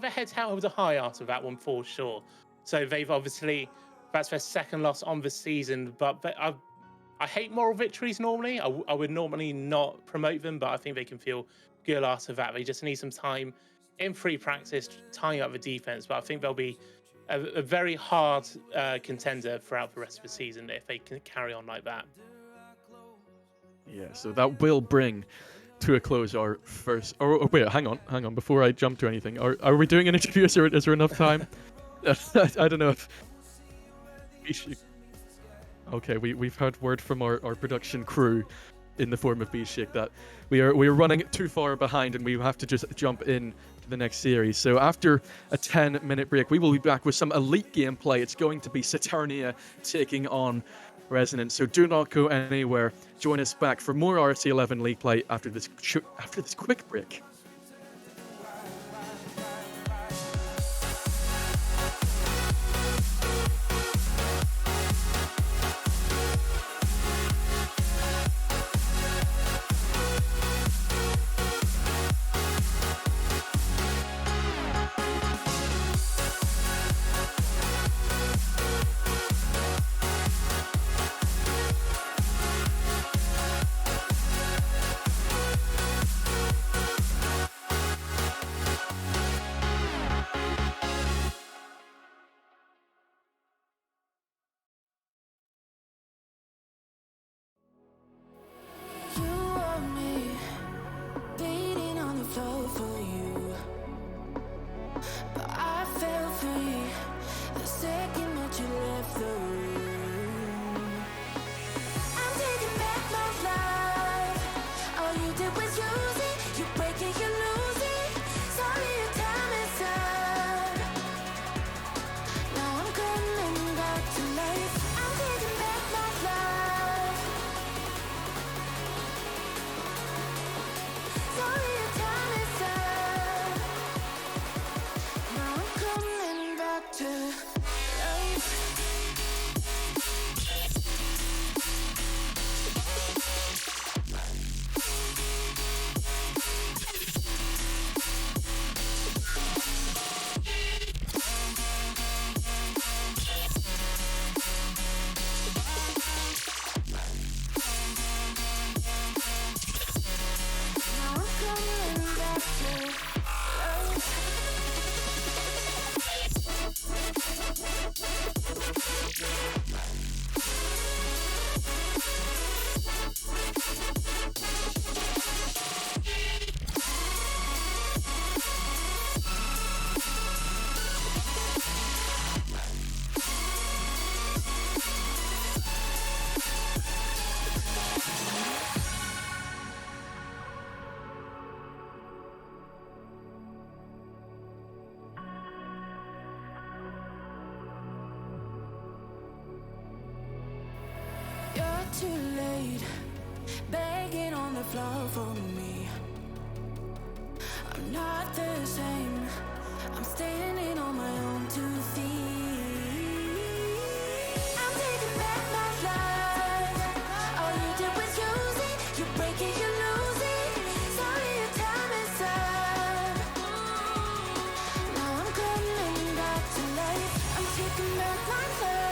their heads held high after that one for sure. So they've obviously, that's their second loss on the season, but I hate moral victories normally. I would normally not promote them, but I think they can feel good after that. They just need some time in free practice, tying up the defense, but I think they'll be a very hard contender throughout the rest of the season if they can carry on like that. Yeah, so that will bring to a close our first... Oh, wait, hang on, before I jump to anything. Are we doing an interview? Is there enough time? I don't know if... Okay, we've heard word from our production crew in the form of Bishik that we are running too far behind and we have to just jump in to the next series. So after a 10-minute break, we will be back with some elite gameplay. It's going to be Saturnia taking on resonance. So do not go anywhere. Join us back for more RSC11 league play after this quick break. Too late, begging on the floor for me. I'm not the same. I'm standing on my own 2 feet. I'm taking back my life. All you did was use it. You break it, you lose it. Sorry, your time is up. Now I'm coming back to life. I'm taking back my life.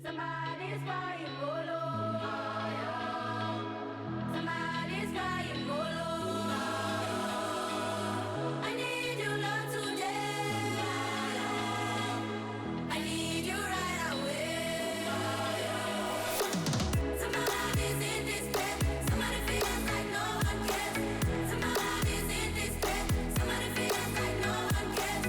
Somebody's crying, go low. Somebody's crying, go low. I need your love today. I need you right away. Somebody's in despair. Somebody feels like no one cares. Somebody's in despair. Somebody feels like no one cares.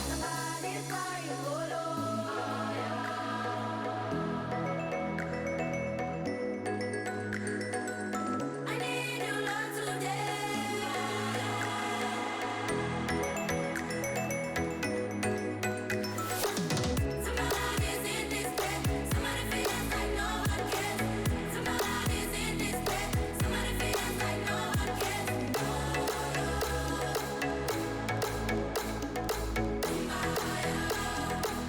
Somebody's crying, go low. I need your love today. Somebody's in despair. Somebody feels like no one cares. Somebody's in despair. Somebody feels like no one cares. Somebody feels like no one cares.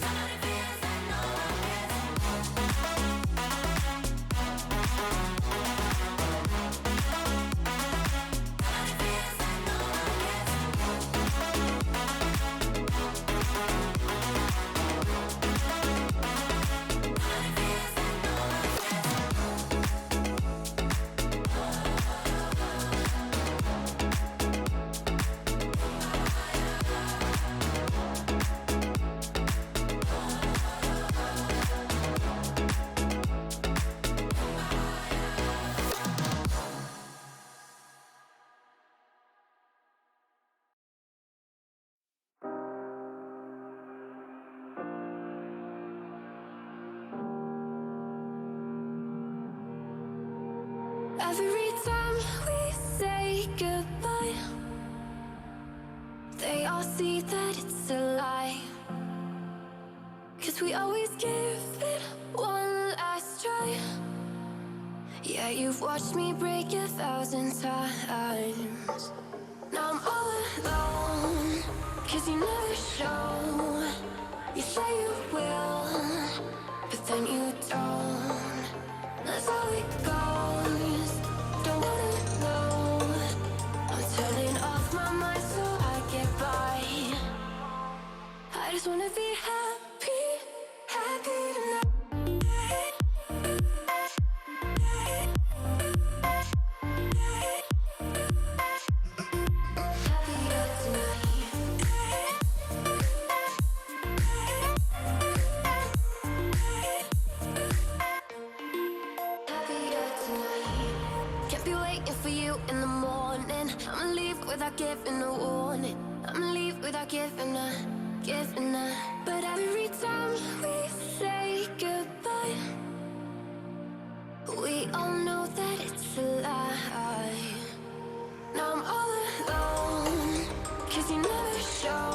Somebody feels like no one cares. Somebody feels like no one cares. Every time we say goodbye, they all see that it's a lie. 'Cause we always give it one last try. Yeah, you've watched me break 1,000 times. Now I'm all alone, 'cause you never show. You say you will, but then you don't. That's how it goes. Don't wanna know. I'm turning off my mind so I get by. I just wanna be happy, happy tonight. Happier tonight. Happier tonight. Can't be waiting for you in the morning. I'ma leave without giving a warning. I'ma leave without giving a. But every time we say goodbye, we all know that it's a lie. Now I'm all alone, 'cause you never show.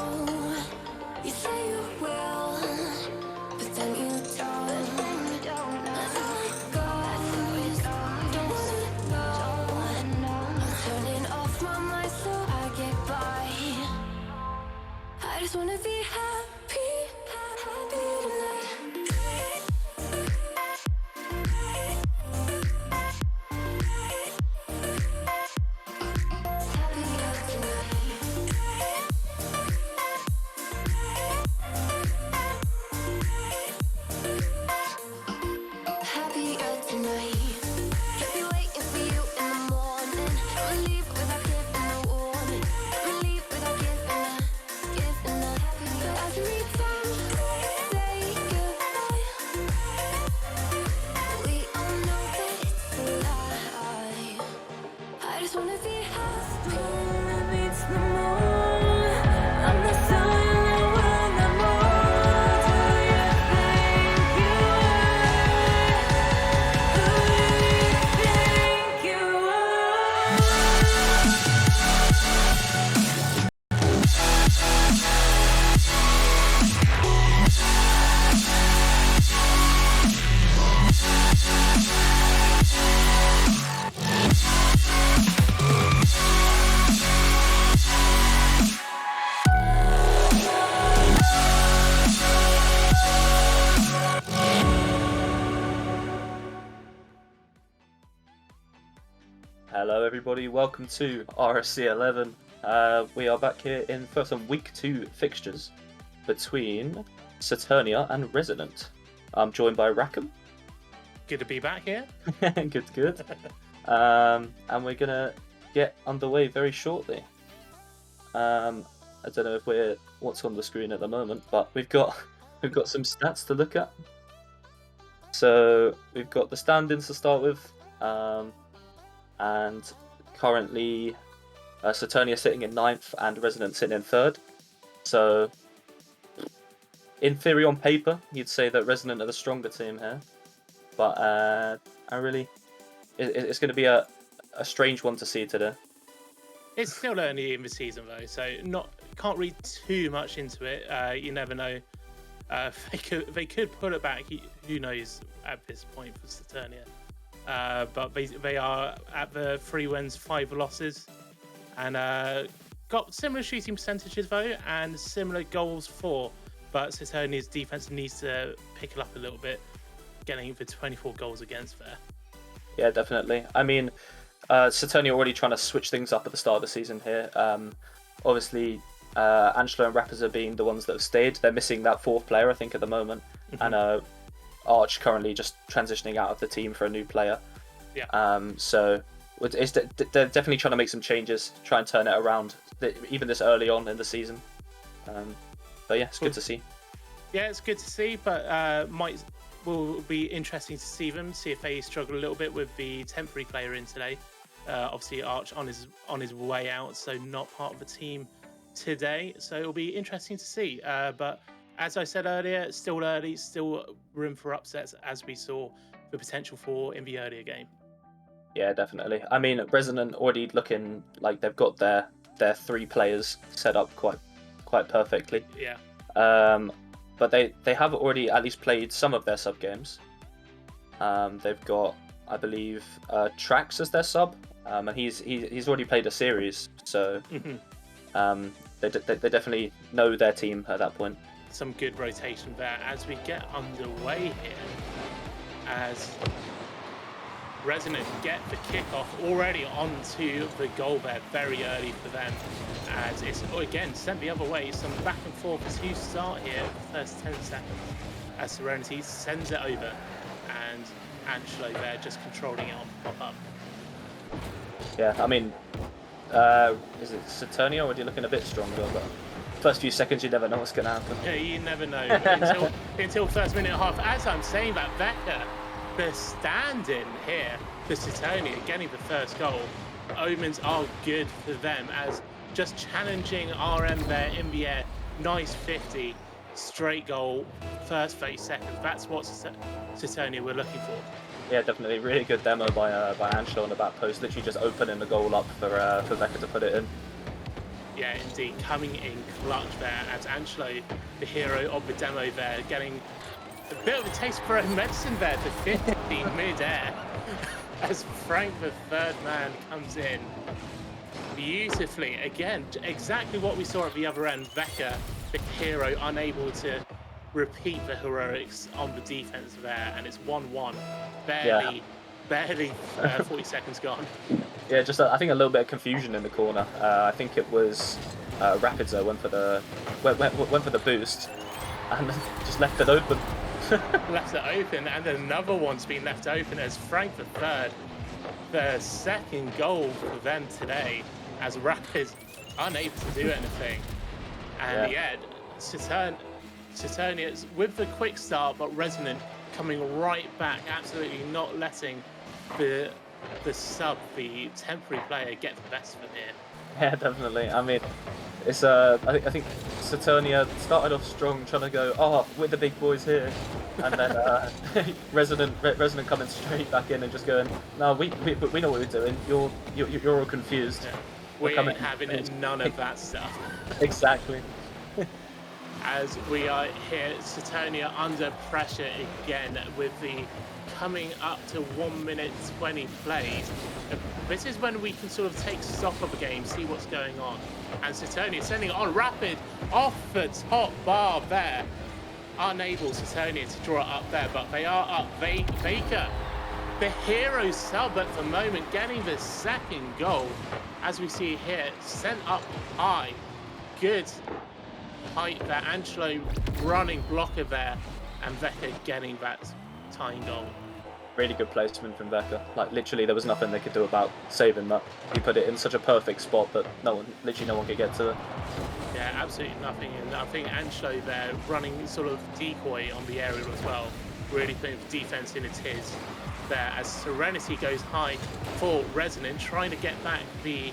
You say you will, but then you don't. That's how it goes. Don't wanna know. I'm turning off my mind so I get by. I just wanna be happy, happy tonight. Happier tonight. Happier tonight. Can't be waiting for you in the morning. I'ma leave without giving a warning. I'ma leave without giving a. But every Hello everybody, welcome to RSC11. We are back here for some week 2 fixtures between Saturnia and Resonant. I'm joined by Rackham. Good to be back here. Good. And we're gonna get underway very shortly. I don't know if what's on the screen at the moment, but we've got some stats to look at. So we've got the standings to start with. And currently Saturnia sitting in 9th and Resonant sitting in 3rd. So in theory, on paper, you'd say that Resonant are the stronger team here. But it's going to be a strange one to see today. It's still early in the season though, so can't read too much into it. You never know. They could pull it back. Who knows at this point for Saturnia? But they are at the 3 wins, 5 losses, and got similar shooting percentages though, and similar goals for. But Saturnia's defense needs to pick it up a little bit, getting for 24 goals against there. Yeah, definitely. I mean, Saturnia already trying to switch things up at the start of the season here. Obviously, Angelo and Rappers are being the ones that have stayed. They're missing that 4th player, I think, at the moment, and Arch currently just transitioning out of the team for a new player. Yeah. So they're definitely trying to make some changes, try and turn it around, even this early on in the season. But yeah, it's good to see. Yeah, it's good to see, but will be interesting to see if they struggle a little bit with the temporary player in today. Obviously, Arch on his way out, so not part of the team today. So it'll be interesting to see. But as I said earlier, still early, still room for upsets, as we saw the potential for in the earlier game. Yeah, definitely. I mean, Resonant already looking like they've got their 3 players set up quite perfectly. Yeah. But they have already at least played some of their sub games. They've got, I believe, Trax as their sub, and he's already played a series, so they definitely know their team at that point. Some good rotation there as we get underway here, as Resonant get the kickoff already onto the goal there very early for them, as it's again sent the other way. Some back and forth as you start here the first 10 seconds as Serenity sends it over, and Angelo there just controlling it on pop-up. Yeah, I mean, is it Saturnia already looking a bit stronger? But first few seconds, you never know what's going to happen. Yeah, you never know until first minute and a half. As I'm saying that, Vecca, the stand-in here for Saturnia getting the first goal. Omens are good for them, as just challenging RM there in the air. Nice 50, straight goal, first 30 seconds. That's what Saturnia we're looking for. Yeah, definitely. Really good demo by Angelo on the back post, literally just opening the goal up for Vecca to put it in. Yeah, indeed, coming in clutch there as Angelo, the hero of the demo there, getting a bit of a taste for own medicine there for 50 mid-air as Frank, the 3rd man, comes in beautifully. Again, exactly what we saw at the other end. Vecca, the hero, unable to repeat the heroics on the defense there, and it's 1-1. Barely 40 seconds gone. Yeah, just I think a little bit of confusion in the corner. I think it was Rapids went for the boost and just left it open. Left it open, and another one's been left open as Frank the 3rd. The 2nd goal for them today, as Rapids unable to do anything. And Saturnia with the quick start, but Resonant coming right back, absolutely not letting the temporary player get the best of them here. Yeah, definitely. I mean, it's I think Saturnia started off strong, trying to go, we're the big boys here, and then Resonant coming straight back in and just going, no, we know what we're doing. You're all confused. Yeah. We ain't having none of that stuff. Exactly. As we are here, Saturnia under pressure again with the coming up to 1 minute 20 plays. This is when we can sort of take stock of the game, see what's going on. And Saturnia sending it on Rapid off the top bar there. Unable Saturnia to draw it up there, but they are up. Baker The hero sub at the moment, getting the second goal, as we see here, sent up high. Good height there. Angelo running blocker there, and Vecca getting that tying goal. Really good placement from Vecca. Like, literally, there was nothing they could do about saving that. He put it in such a perfect spot that literally no one could get to it. Yeah, absolutely nothing. And I think Angelo there running sort of decoy on the aerial as well, really putting the defense in its his there as Serenity goes high for Resonant, trying to get back the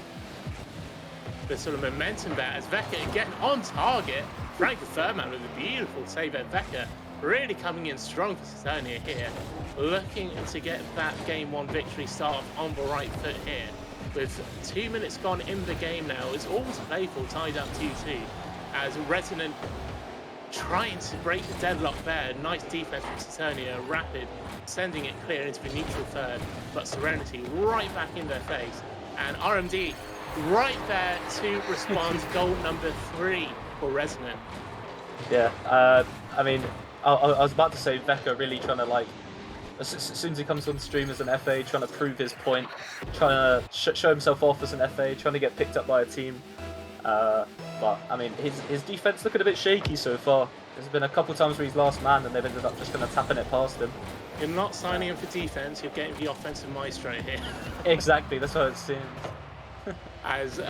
sort of momentum there as Vecca again on target. Frank Furman with a beautiful save at Vecca, really coming in strong for Saturnia here, looking to get that game 1 victory start off on the right foot here. With 2 minutes gone in the game now, it's all to play for, tied up 2-2 as Resonant trying to break the deadlock there. Nice defense from Saturnia, Rapid sending it clear into the neutral third, but Serenity right back in their face, and RMD right there to respond to goal number 3 for Resonant. Yeah, I mean, I was about to say Vecca really trying to, like, as soon as he comes on stream as an FA, trying to prove his point, trying to show himself off as an FA, trying to get picked up by a team. But, I mean, his defense looking a bit shaky so far. There's been a couple times where he's last man and they've ended up just kind of tapping it past him. You're not signing him for defense, you're getting the offensive maestro here. Exactly, that's what it seems. As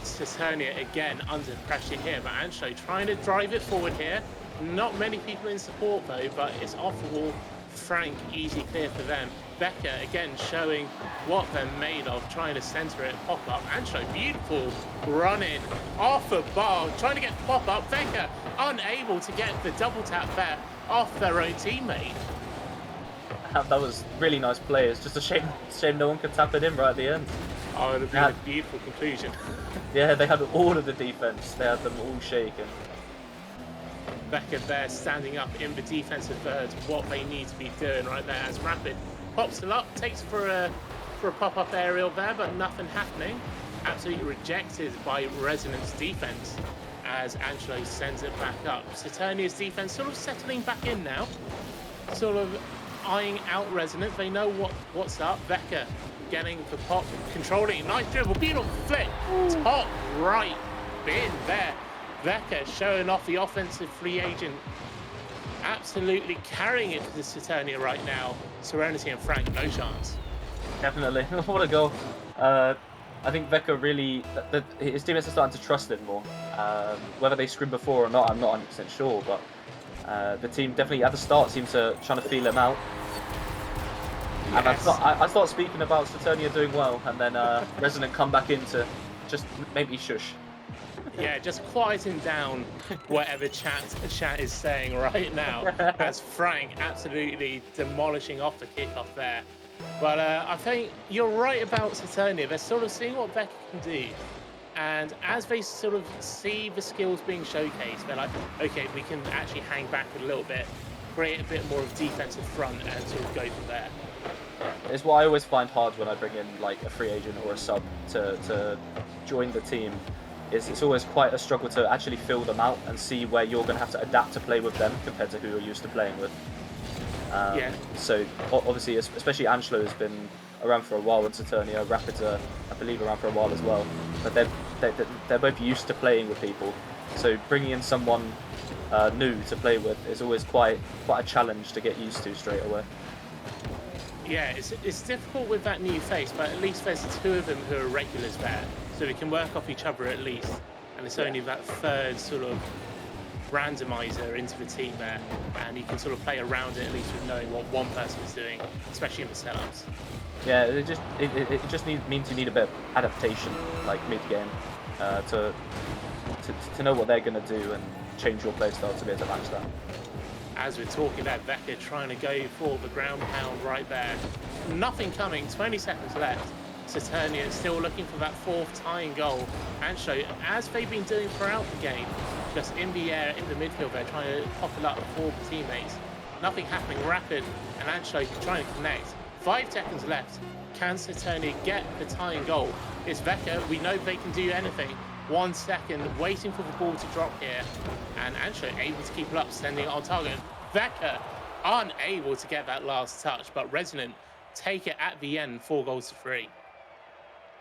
Saturnia again under pressure here, but Angelo trying to drive it forward here. Not many people in support though, but it's off the wall. Frank, easy clear for them. Becca again showing what they're made of, trying to center it, pop up. Angelo, beautiful run in off the bar, trying to get pop up. Becca unable to get the double tap there off their own teammate. That was really nice play. It's just a shame no one could tap it in right at the end. Oh, it would have been a beautiful conclusion. Yeah, they had all of the defense. They had them all shaken. Becca there standing up in the defensive third, what they need to be doing right there as Rapid pops it up, takes for a pop-up aerial there, but nothing happening. Absolutely rejected by Resonance defense as Angelo sends it back up. Saturnia's defense sort of settling back in now, sort of eyeing out Resonant. They know what's up. Becca getting the pop, controlling, nice dribble, beautiful flick, top right bin there. Becca showing off the offensive free agent, absolutely carrying it for the Saturnia right now. Serenity and Frank, no chance. Definitely. What a goal. I think Becca really, his teammates are starting to trust him more. Whether they scrimmed before or not, I'm not 100% sure, but the team definitely at the start seemed to trying to feel him out. And Yes. I start speaking about Saturnia doing well, and then Resonant come back in to just make me shush. Yeah, just quieting down whatever chat is saying right now as Frank absolutely demolishing off the kickoff there. But I think you're right about Saturnia. They're sort of seeing what Becca can do. And as they sort of see the skills being showcased, they're like, okay, we can actually hang back a little bit, create a bit more of a defensive front and sort of go from there. It's what I always find hard when I bring in like a free agent or a sub to join the team. It's always quite a struggle to actually fill them out and see where you're going to have to adapt to play with them compared to who you're used to playing with. Yeah. So obviously, especially Angelo has been around for a while in Saturnia. Rapids are, I believe, around for a while as well. But they're both used to playing with people. So bringing in someone new to play with is always quite a challenge to get used to straight away. Yeah, it's difficult with that new face, but at least there's 2 of them who are regulars there, so we can work off each other at least. And it's only that third sort of randomizer into the team there, and you can sort of play around it at least with knowing what one person is doing, especially in the setups. Yeah, it just means you need a bit of adaptation, like mid-game, to know what they're going to do and change your playstyle to be able to match that. As we're talking about Becca trying to go for the ground pound right there. Nothing coming, 20 seconds left. Saturnia still looking for that 4th tying goal. Angelo, as they've been doing throughout the game, just in the air, in the midfield, they're trying to pop it up for the teammates. Nothing happening. Rapid and Angelo trying to connect. 5 seconds left. Can Saturnia get the tying goal? It's Becca. We know they can do anything. 1 second, waiting for the ball to drop here. And Angelo able to keep it up, sending it on target. Becca unable to get that last touch, but Resonant take it at the end, 4-3.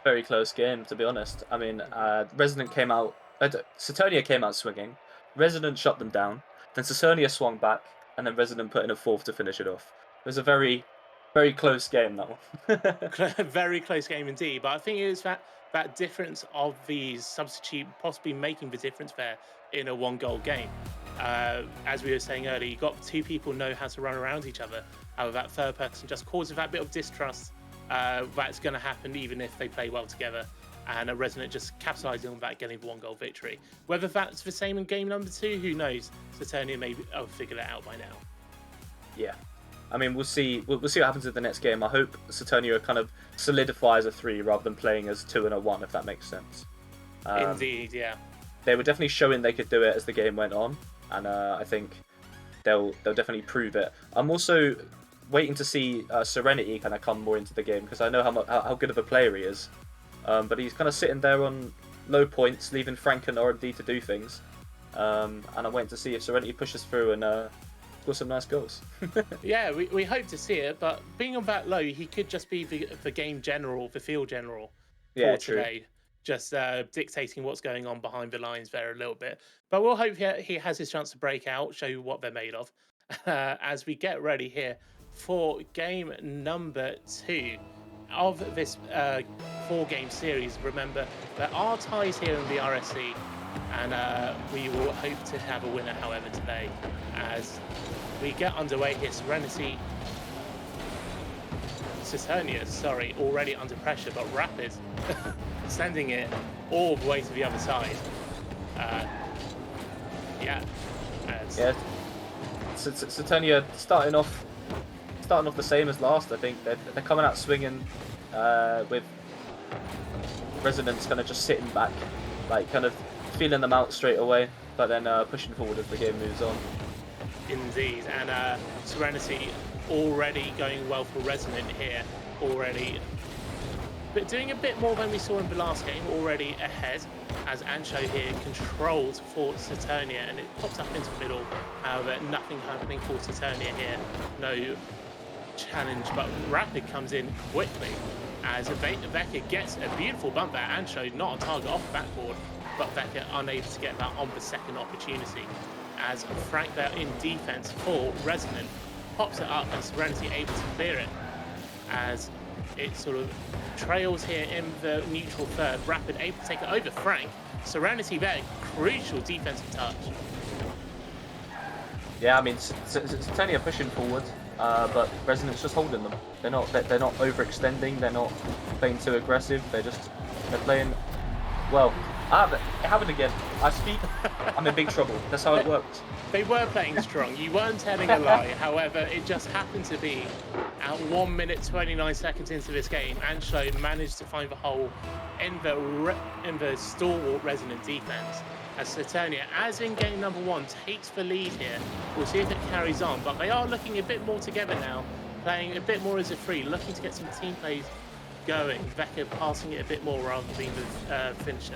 Very close game, to be honest. I mean, Resonant came out. Saturnia came out swinging. Resonant shut them down. Then Saturnia swung back, and then Resonant put in a fourth to finish it off. It was a very, very close game, that one. Very close game indeed, but I think it is that difference of these substitute possibly making the difference there in a 1-goal game. As we were saying earlier, you got two people know how to run around each other. However, that third person just causes that bit of distrust that's going to happen even if they play well together. And a Resonant just capitalising on that, getting the 1-goal victory. Whether that's the same in game number 2, who knows? Saturnia may have figured it out by now. Yeah. I mean, we'll see. We'll see what happens in the next game. I hope Saturnia kind of solidifies a 3 rather than playing as 2 and a 1, if that makes sense. Indeed, yeah. They were definitely showing they could do it as the game went on, and I think they'll definitely prove it. I'm also waiting to see Serenity kind of come more into the game because I know how good of a player he is, but he's kind of sitting there on low points, leaving Frank and RMD to do things, and I'm waiting to see if Serenity pushes through and score some nice goals. Yeah, we hope to see it, but being on that low, he could just be the game general, the field general for today. Just dictating what's going on behind the lines there a little bit. But we'll hope he has his chance to break out, show you what they're made of, as we get ready here for game number 2 of this 4-game series. Remember, there are ties here in the RSC, and we will hope to have a winner, however, today. As we get underway here, Saturnia, sorry, already under pressure, but Rapid sending it all the way to the other side. Saturnia starting off the same as last. I think they're coming out swinging with Resonance kind of just sitting back, like kind of feeling them out straight away, but then pushing forward as the game moves on. Indeed, and Serenity already going well for Resonant here, but doing a bit more than we saw in the last game, already ahead, as Ancho here controls for Saturnia, and it pops up into the middle. However, nothing happening for Saturnia here, no challenge, but Rapid comes in quickly as Vecca gets a beautiful bump there. Ancho not on target off the backboard, but Vecca unable to get that on the second opportunity, as Frank there in defense for Resonant pops it up and Serenity able to clear it, as it sort of trails here in the neutral third. Rapid able to take it over Frank. Serenity there, crucial defensive touch. Yeah, I mean, Saturnia are pushing forward, but Resonance just holding them. They're not overextending. They're not playing too aggressive. They're playing well. It happened again. I'm in big trouble. That's how it worked. They were playing strong. You weren't telling a lie. However, it just happened to be at 1 minute 29 seconds into this game, Ancho managed to find the hole in the stalwart Resonant defense. As Saturnia, as in game number 1, takes the lead here. We'll see if it carries on, but they are looking a bit more together now, playing a bit more as a 3, looking to get some team plays going. Vecca passing it a bit more rather than being the finisher.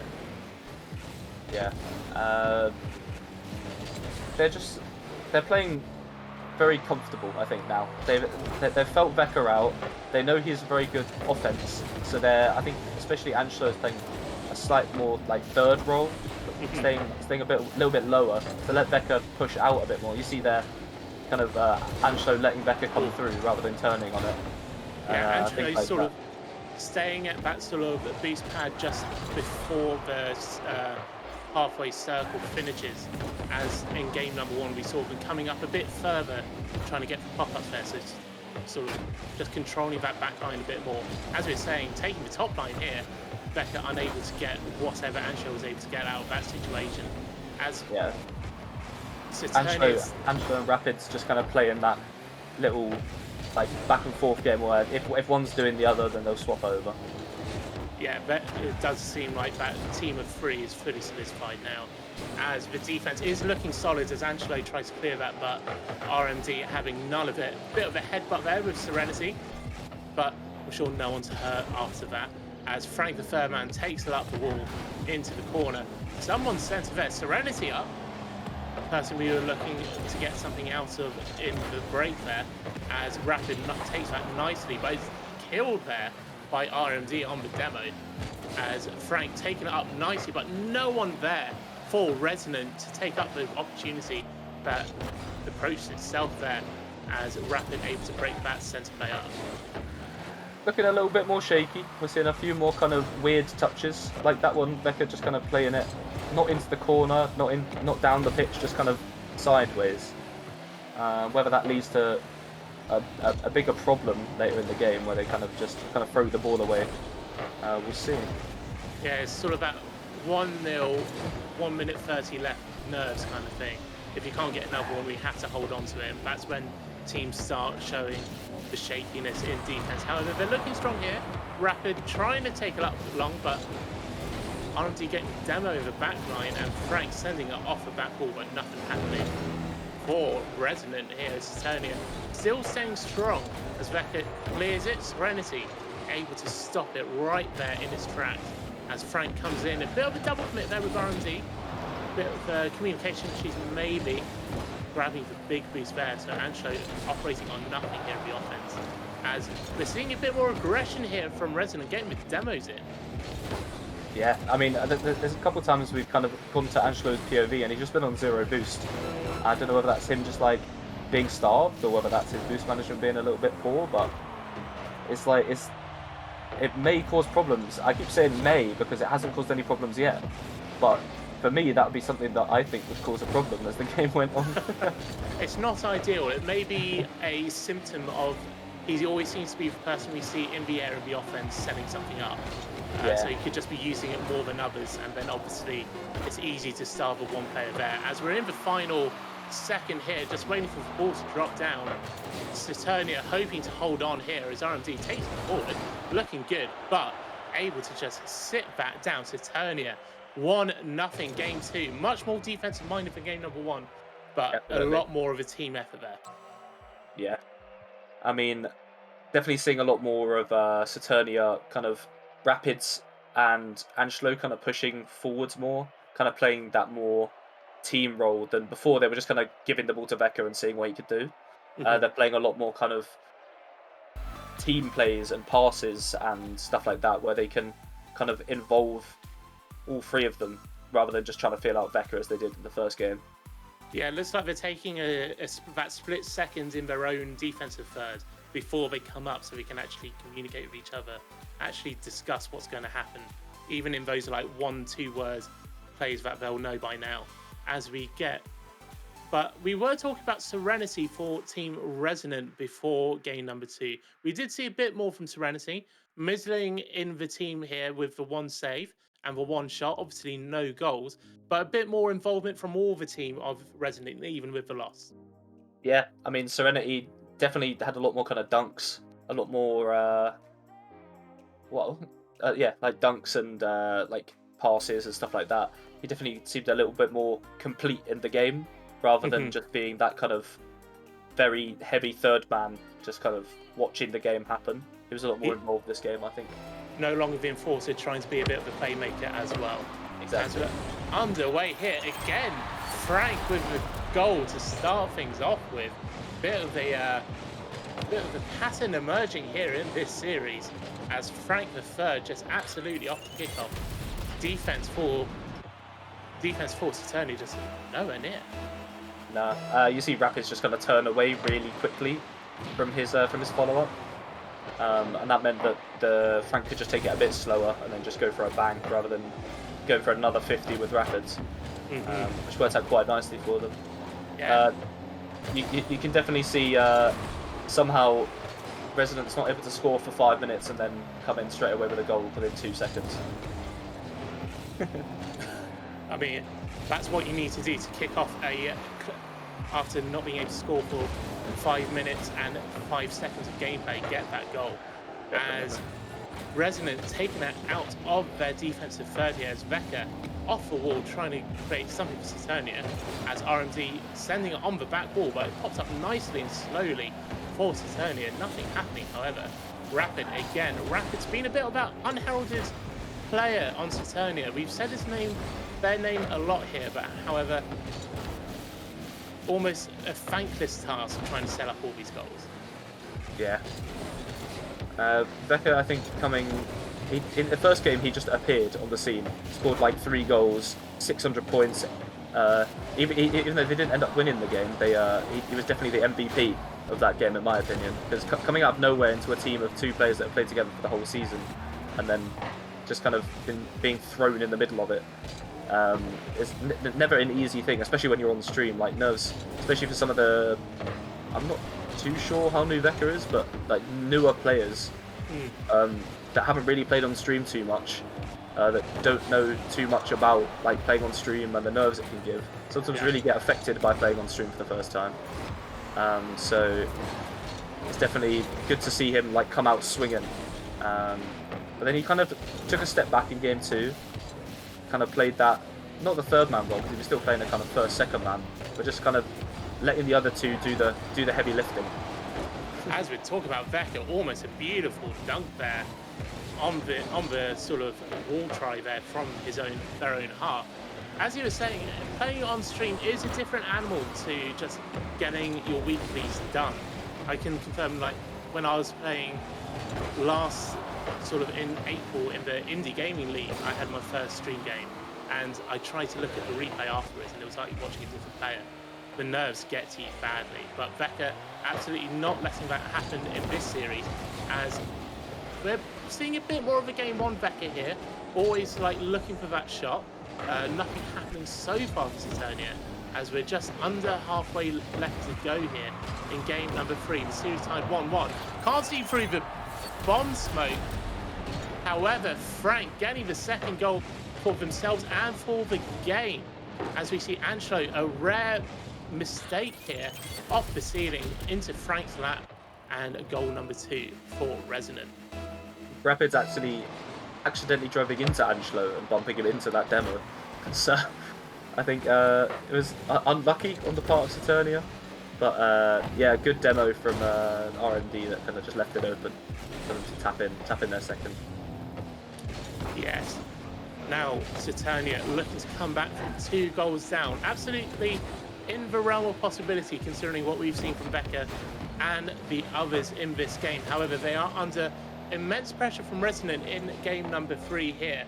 Yeah, they're playing very comfortable. I think now they've felt Vecca out. They know he's a very good offense, so I think especially Ancho is playing a slight more like third role, staying a little bit lower to let Vecca push out a bit more. You see there, kind of Ancho letting Vecca come through rather than turning on it. Yeah, Ancho sort of staying at that sort of boost pad just before the halfway circle finishes, as in game number 1 we saw them coming up a bit further, trying to get the pop-ups there, so sort of just controlling that back line a bit more. As we're saying, taking the top line here, Vecca unable to get whatever Ancho was able to get out of that situation. As yeah, Ancho and Rapids just kind of playing that little like back and forth game where if one's doing the other, then they'll swap over. Yeah, it does seem like that team of 3 is fully solidified now, as the defense is looking solid as Angelo tries to clear that, but RMD having none of it. Bit of a headbutt there with Serenity, but I'm sure no one's hurt after that, as Frank the third man takes it up the wall into the corner. Someone's sent there, Serenity up, person we were looking to get something out of in the break there, as Rapid takes that nicely, but is killed there by RMD on the demo, as Frank taking it up nicely, but no one there for Resonant to take up the opportunity that approached itself there, as Rapid able to break that centre play up. Looking a little bit more shaky. We're seeing a few more kind of weird touches, like that one. Becca just kind of playing it, not into the corner, not down the pitch, just kind of sideways. Whether that leads to a bigger problem later in the game, where they kind of throw the ball away, we'll see. Yeah, it's sort of that 1-0, 1 minute 30 left nerves kind of thing. If you can't get another one, we have to hold on to it. That's when teams start showing the shakiness in defense. However, they're looking strong here. Rapid trying to take it up long, but RMD getting demo over the back line, and Frank sending it off the back wall, but nothing happening for Resonant here. Saturnia still staying strong as Beckett clears it. Serenity able to stop it right there in its tracks as Frank comes in. A bit of a double commit there with RMD. A bit of communication. She's maybe grabbing the big boost there, so Angelo operating on nothing here in the offense. As we're seeing a bit more aggression here from Resonant, getting the demos in. Yeah, I mean, there's a couple of times we've kind of gone to Angelo's POV and he's just been on 0 boost. I don't know whether that's him just like being starved or whether that's his boost management being a little bit poor, but it's like, it may cause problems. I keep saying may because it hasn't caused any problems yet, but for me, that would be something that I think would cause a problem as the game went on. It's not ideal. It may be a symptom of he always seems to be the person we see in the air of the offense setting something up. Yeah. So he could just be using it more than others, and then obviously it's easy to starve a one player there. As we're in the final second here, just waiting for the ball to drop down. Saturnia hoping to hold on here as RMD takes it forward, looking good, but able to just sit back down. Saturnia 1-0 game 2. Much more defensive minded than game number 1, but Definitely. a lot more of a team effort there. Yeah. I mean, definitely seeing a lot more of Saturnia kind of Rapids and Angelo kind of pushing forwards more, kind of playing that more team role than before. They were just kind of giving the ball to Becker and seeing what he could do. They're playing a lot more kind of team plays and passes and stuff like that, where they can kind of involve all three of them rather than just trying to feel out Becker as they did in the first game. Yeah, it looks like they're taking that split second in their own defensive third before they come up, so we can actually communicate with each other, actually discuss what's going to happen, even in those like 1-2 words plays that they'll know by now as we get. But we were talking about Serenity for Team Resonant before game number 2. We did see a bit more from Serenity, middling in the team here with the 1 save and the 1 shot, obviously no goals, but a bit more involvement from all the team of Resonant, even with the loss. Yeah, I mean, Serenity definitely had a lot more kind of dunks, a lot more, like dunks and like passes and stuff like that. He definitely seemed a little bit more complete in the game, rather than just being that kind of very heavy third man, just kind of watching the game happen. He was a lot more involved this game, I think. No longer the enforcer, trying to be a bit of a playmaker as well. Exactly. As we're underway here again, Frank with the goal to start things off with. Bit of a pattern emerging here in this series, as Frank the third just absolutely off the kickoff. Defense for Saturnia just nowhere near. Nah, you see Rapids just going to turn away really quickly from his follow-up. And that meant that Frank could just take it a bit slower and then just go for a bang rather than going for another 50 with Rapids, which worked out quite nicely for them. Yeah. You can definitely see somehow Resonant's not able to score for 5 minutes and then come in straight away with a goal within 2 seconds. I mean, that's what you need to do to kick off after not being able to score for 5 minutes and 5 seconds of gameplay, get that goal. As Resonant taking that out of their defensive third here, as Becker off the wall trying to create something for Saturnia, as RMD sending it on the back wall, but it pops up nicely and slowly for Saturnia. Nothing happening, however. Rapid again. Rapid's been a bit about unheralded player on Saturnia. We've said their name a lot here, but however, almost a thankless task trying to set up all these goals. Yeah. Vecca, I think, in the first game, he just appeared on the scene, scored like 3 goals, 600 points. Even though they didn't end up winning the game, he was definitely the MVP of that game, in my opinion. Because coming out of nowhere into a team of 2 players that have played together for the whole season, and then just kind of being thrown in the middle of it, is never an easy thing, especially when you're on the stream. Like, nerves, especially for some of the... I'm not too sure how new Vecca is, but like newer players that haven't really played on stream too much, that don't know too much about like playing on stream and the nerves it can give, sometimes really get affected by playing on stream for the first time. So it's definitely good to see him like come out swinging. But then he kind of took a step back in game 2, kind of played that, not the 3rd man role, because he was still playing a kind of 1st, 2nd man, but just kind of letting the other 2 do the heavy lifting. As we talk about Vecca, almost a beautiful dunk there on the sort of wall try there from their own half. As you were saying, playing on stream is a different animal to just getting your weeklies done. I can confirm, like when I was playing last sort of in April in the Indie Gaming League, I had my first stream game, and I tried to look at the replay afterwards, and it was like watching a different player. The nerves get to you badly, but Vecca absolutely not letting that happen in this series, as we're seeing a bit more of a game 1 Vecca here, always like looking for that shot. Nothing happening so far for Saturnia, as we're just under halfway left to go here in game number 3. The series tied 1-1. Can't see through the bomb smoke. However, Frank getting the 2nd goal for themselves and for the game, as we see Angelo, a rare mistake here off the ceiling into Frank's lap, and goal number 2 for Resonant. Rapid's actually accidentally driving into Angelo and bumping him into that demo. So I think it was unlucky on the part of Saturnia, but yeah, good demo from R&D that kind of just left it open for them to tap in their 2nd. Yes. Now Saturnia looking to come back from 2 goals down. Absolutely in the realm of possibility, considering what we've seen from Vecca and the others in this game. However, they are under immense pressure from Resonant in game number 3 here.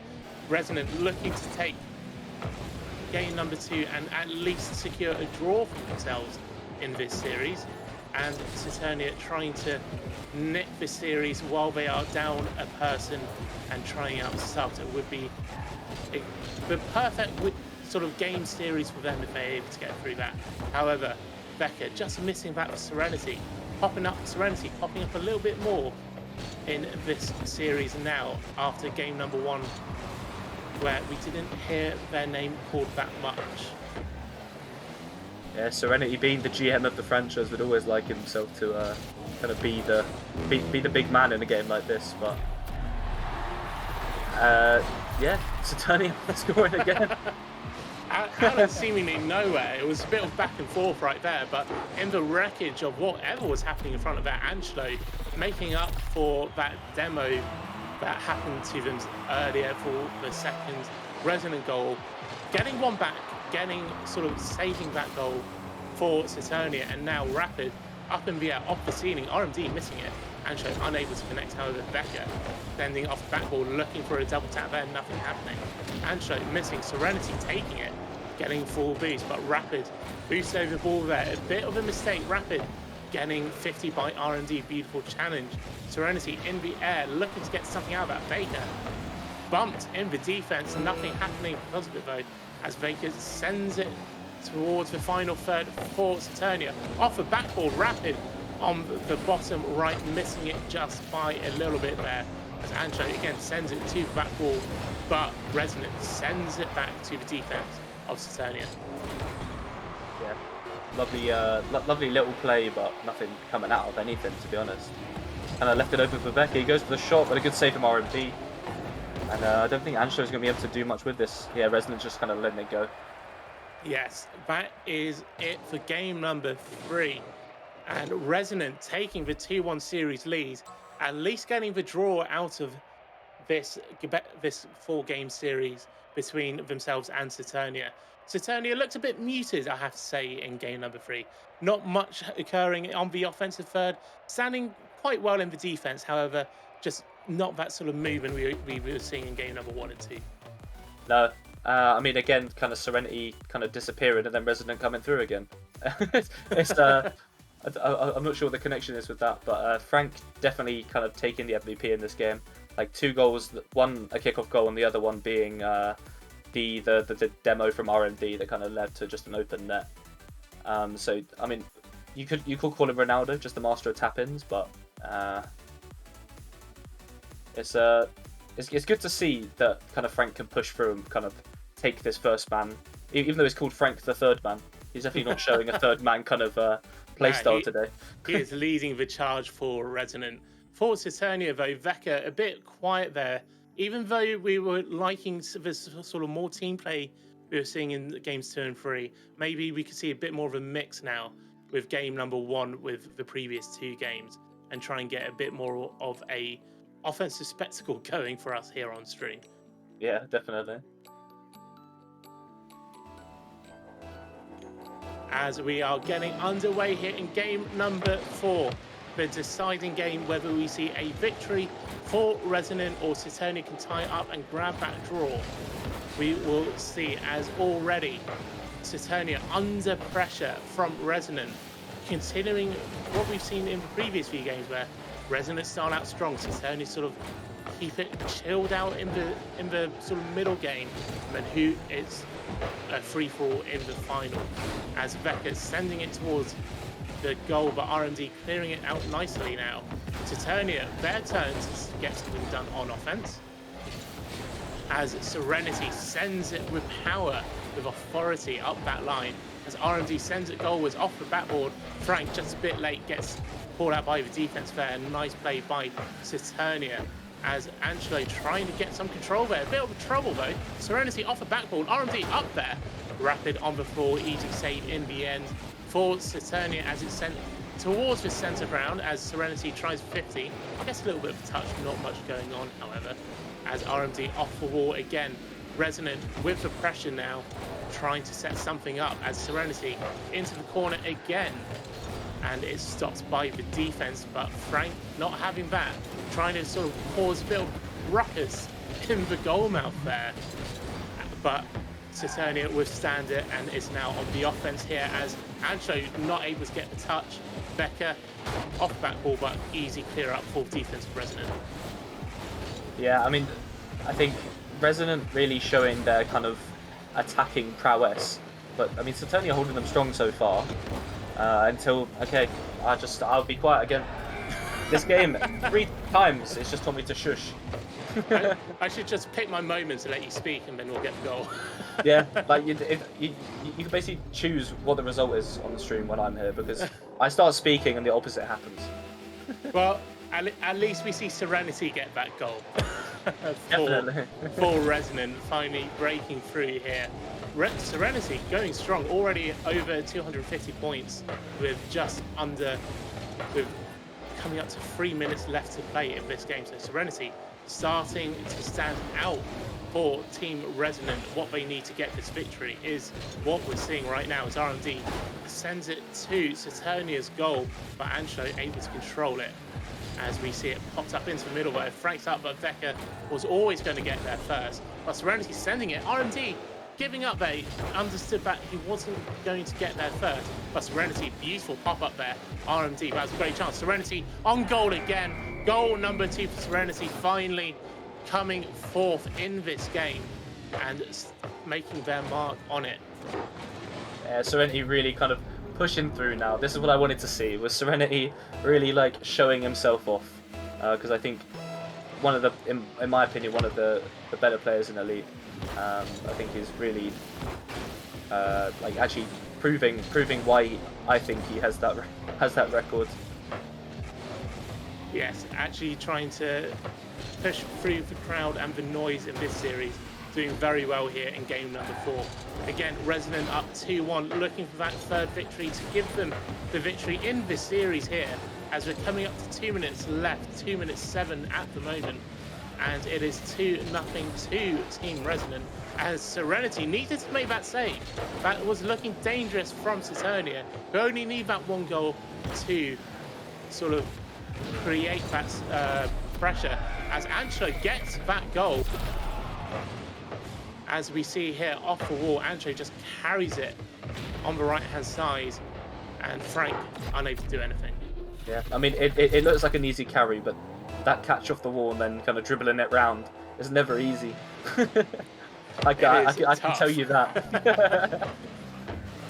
Resonant looking to take game number 2 and at least secure a draw for themselves in this series, and Saturnia trying to nick the series while they are down a person and trying out subs. It would be the perfect sort of game series for them if they're able to get through that. However, Vecca just missing that with Serenity popping up a little bit more in this series now, after game number 1 where we didn't hear their name called that much. Yeah, Serenity, being the GM of the franchise, would always like himself to kind of be the big man in a game like this, but yeah, Saturnia scoring again. Out of seemingly nowhere, it was a bit of back and forth right there, but in the wreckage of whatever was happening in front of that, Angelo making up for that demo that happened to them earlier for the 2nd Resonant goal, getting one back, sort of saving that goal for Saturnia, and now Rapid up in the air, off the ceiling, RMD missing it, Angelo unable to connect. However, Vecca bending off the back ball, looking for a double tap there, nothing happening. Angelo missing, Serenity taking it, getting full boost, but Rapid boost over the ball there, a bit of a mistake. Rapid getting 50 by R&D, beautiful challenge. Serenity in the air, looking to get something out of that. Baker bumped in the defense, nothing happening because of it though, as Baker sends it towards the final third for Saturnia. Off the backboard, Rapid on the bottom right, missing it just by a little bit there, as Angelo again sends it to the backboard, but Resonant sends it back to the defense of Saturnia. Yeah, lovely little play, but nothing coming out of anything, to be honest. And I left it open for Becky. He goes for the shot, but a good save from RMP. And I don't think Angelo's going to be able to do much with this. Yeah, Resonant just kind of letting it go. Yes, that is it for game number 3. And Resonant taking the 2-1 series lead, at least getting the draw out of this 4-game series between themselves and Saturnia. Saturnia looked a bit muted, I have to say, in game number 3. Not much occurring on the offensive third, standing quite well in the defense, however, just not that sort of movement we were seeing in game number 1 and 2. No, I mean, again, kind of Serenity kind of disappearing and then Resonant coming through again. I'm not sure what the connection is with that, but Frank definitely kind of taking the MVP in this game. Like 2 goals, one a kickoff goal and the other one being the demo from RMD that kind of led to just an open net. So I mean, you could call him Ronaldo, just the master of tap-ins, but it's good to see that kind of Frank can push through and kind of take this first man, even though he's called Frank the third man. He's definitely not showing a third man kind of play style today. He is leading the charge for Resonant. For Saturnia, though, Vecca a bit quiet there. Even though we were liking this sort of more team play we were seeing in games 2 and 3, maybe we could see a bit more of a mix now with game number 1 with the previous 2 games and try and get a bit more of a offensive spectacle going for us here on stream. Yeah, definitely. As we are getting underway here in game number 4, the deciding game whether we see a victory for Resonant or Saturnia can tie up and grab that draw. We will see, as already Saturnia under pressure from Resonant, continuing what we've seen in the previous few games where Resonant start out strong, Saturnia sort of keep it chilled out in the sort of middle game, and then who is a free-for-all in the final, as Vecca sending it towards the goal, but RMD clearing it out nicely now. Saturnia, their turn to get something done on offense, as Serenity sends it with power, with authority up that line, as RMD sends it goalwards off the backboard. Frank just a bit late, gets pulled out by the defense there. Nice play by Saturnia, as Angelo trying to get some control there. A bit of trouble though. Serenity off the backboard, RMD up there. Rapid on the floor, easy save in the end for Saturnia as it's sent towards the centre ground as Serenity tries 50. Gets a little bit of a touch, not much going on however, as RMD off the wall again. Resonant with the pressure now, trying to set something up as Serenity into the corner again. And it's stopped by the defense, but Frank not having that, trying to sort of cause a bit of ruckus in the goal mouth there. But Saturnia withstand it and is now on the offense here as Ancho not able to get the touch. Becca off back ball, but easy clear up for defense of Resonant. Yeah, I mean, I think Resonant really showing their kind of attacking prowess, but I mean, Saturnia holding them strong so far. Until, okay, I'll be quiet again. This game, 3 times, it's just told me to shush. I should just pick my moments to let you speak and then we'll get the goal. Yeah, like you can basically choose what the result is on the stream when I'm here, because I start speaking and the opposite happens. Well, at least we see Serenity get that goal. for Resonant finally breaking through here. Serenity going strong, already over 250 points with just under, with coming up to 3 minutes left to play in this game. So Serenity starting to stand out for Team Resonant. What they need to get this victory is what we're seeing right now as RMD sends it to Saturnia's goal, but Angelo able to control it. As we see it popped up into the middle where Frank's up, but Vecca was always going to get there first. But Serenity sending it, RMD giving up there, understood that he wasn't going to get there first. But Serenity, beautiful pop up there. RMD, that was a great chance. Serenity on goal again. Goal number 2 for Serenity, finally coming forth in this game and making their mark on it. Yeah, Serenity really kind of pushing through now. This is what I wanted to see, was Serenity really like showing himself off. Because I think one of the, in my opinion, one of the better players in Elite. I think he's really like actually proving why I think he has that record. Yes, actually trying to push through the crowd and the noise in this series. Doing very well here in game number 4. Again, Resonant up 2-1, looking for that third victory to give them the victory in this series here, as we're coming up to 2 minutes left, 2 minutes 7 at the moment. and it is 2-0 to Team Resonant, as Serenity needed to make that save. That was looking dangerous from Saturnia. We only need that one goal to sort of create that pressure, as Angelo gets that goal. As we see here off the wall, Angelo just carries it on the right-hand side, and Frank unable to do anything. Yeah, I mean, it looks like an easy carry, but that catch off the wall and then kind of dribbling it round is never easy. I can tell you that.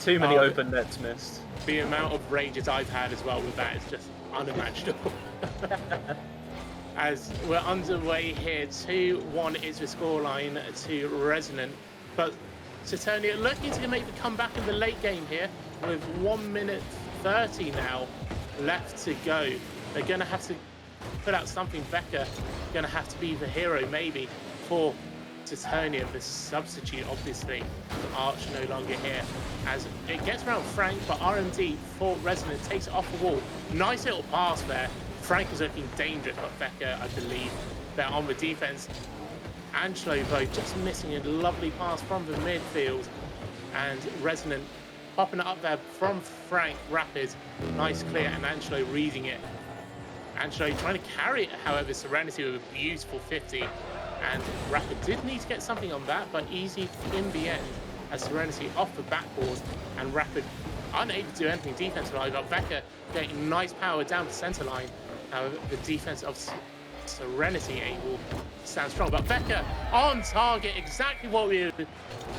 Too many open nets missed. The amount of rages I've had as well with that is just unimaginable. As we're underway here, 2-1 is the scoreline to Resonant, but Saturnia looking to make the comeback in the late game here with 1 minute 30 now left to go. They're going to have to put out something. Becca going to have to be the hero maybe for Saturnia. The substitute, obviously, Arch no longer here. As it gets around Frank, but RMD for Resonant takes it off the wall. Nice little pass there. Frank is looking dangerous, but Becca, I believe, they're on the defense. Angelo, though, just missing a lovely pass from the midfield. And Resonant popping it up there from Frank. Rapid, nice clear, and Angelo reading it. Angelo trying to carry it, however, Serenity with a beautiful 50. And Rapid did need to get something on that, but easy in the end, as Serenity off the backboard, and Rapid unable to do anything defensively. But Becca getting nice power down the centre line. However, the defense of Serenity able to stand strong. But Becca on target, exactly what we were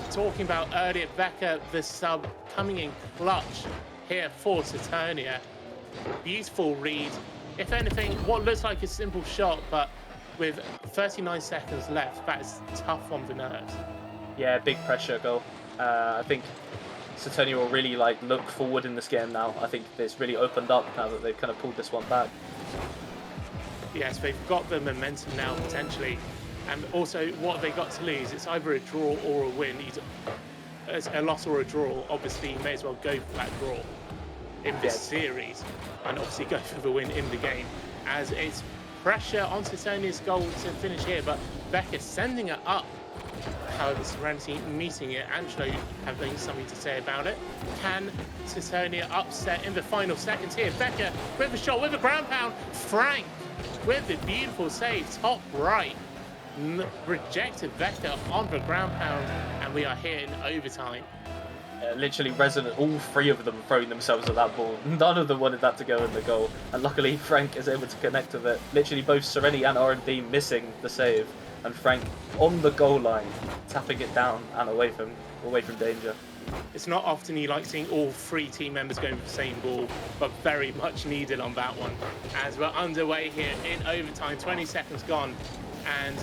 talking about earlier. Becca, the sub, coming in clutch here for Saturnia. Beautiful read. If anything, what looks like a simple shot, but with 39 seconds left, that is tough on the nerves. Yeah, big pressure goal. I think Saturnia will really look forward in this game now. I think it's really opened up now that they've kind of pulled this one back. Yes, they've got the momentum now potentially, and also what have they got to lose? It's either a draw or a win. It's a loss or a draw. Obviously, you may as well go for that draw in this series, and obviously go for the win in the game. As it's pressure on Saturnia's goal to finish here, but Becca sending it up. However, Serenity meeting it. Angelo having something to say about it. Can Saturnia upset in the final seconds here? Becca with a shot, with a ground pound. Frank with the beautiful save, top right. Rejected Becca on the ground pound, and we are here in overtime. Literally Resonant, all three of them throwing themselves at that ball. None of them wanted that to go in the goal, and luckily Frank is able to connect with it. Literally both Serenity and R&D missing the save, and Frank on the goal line, tapping it down and away from danger. It's not often you like seeing all three team members going for the same ball, but very much needed on that one. As we're underway here in overtime, 20 seconds gone, and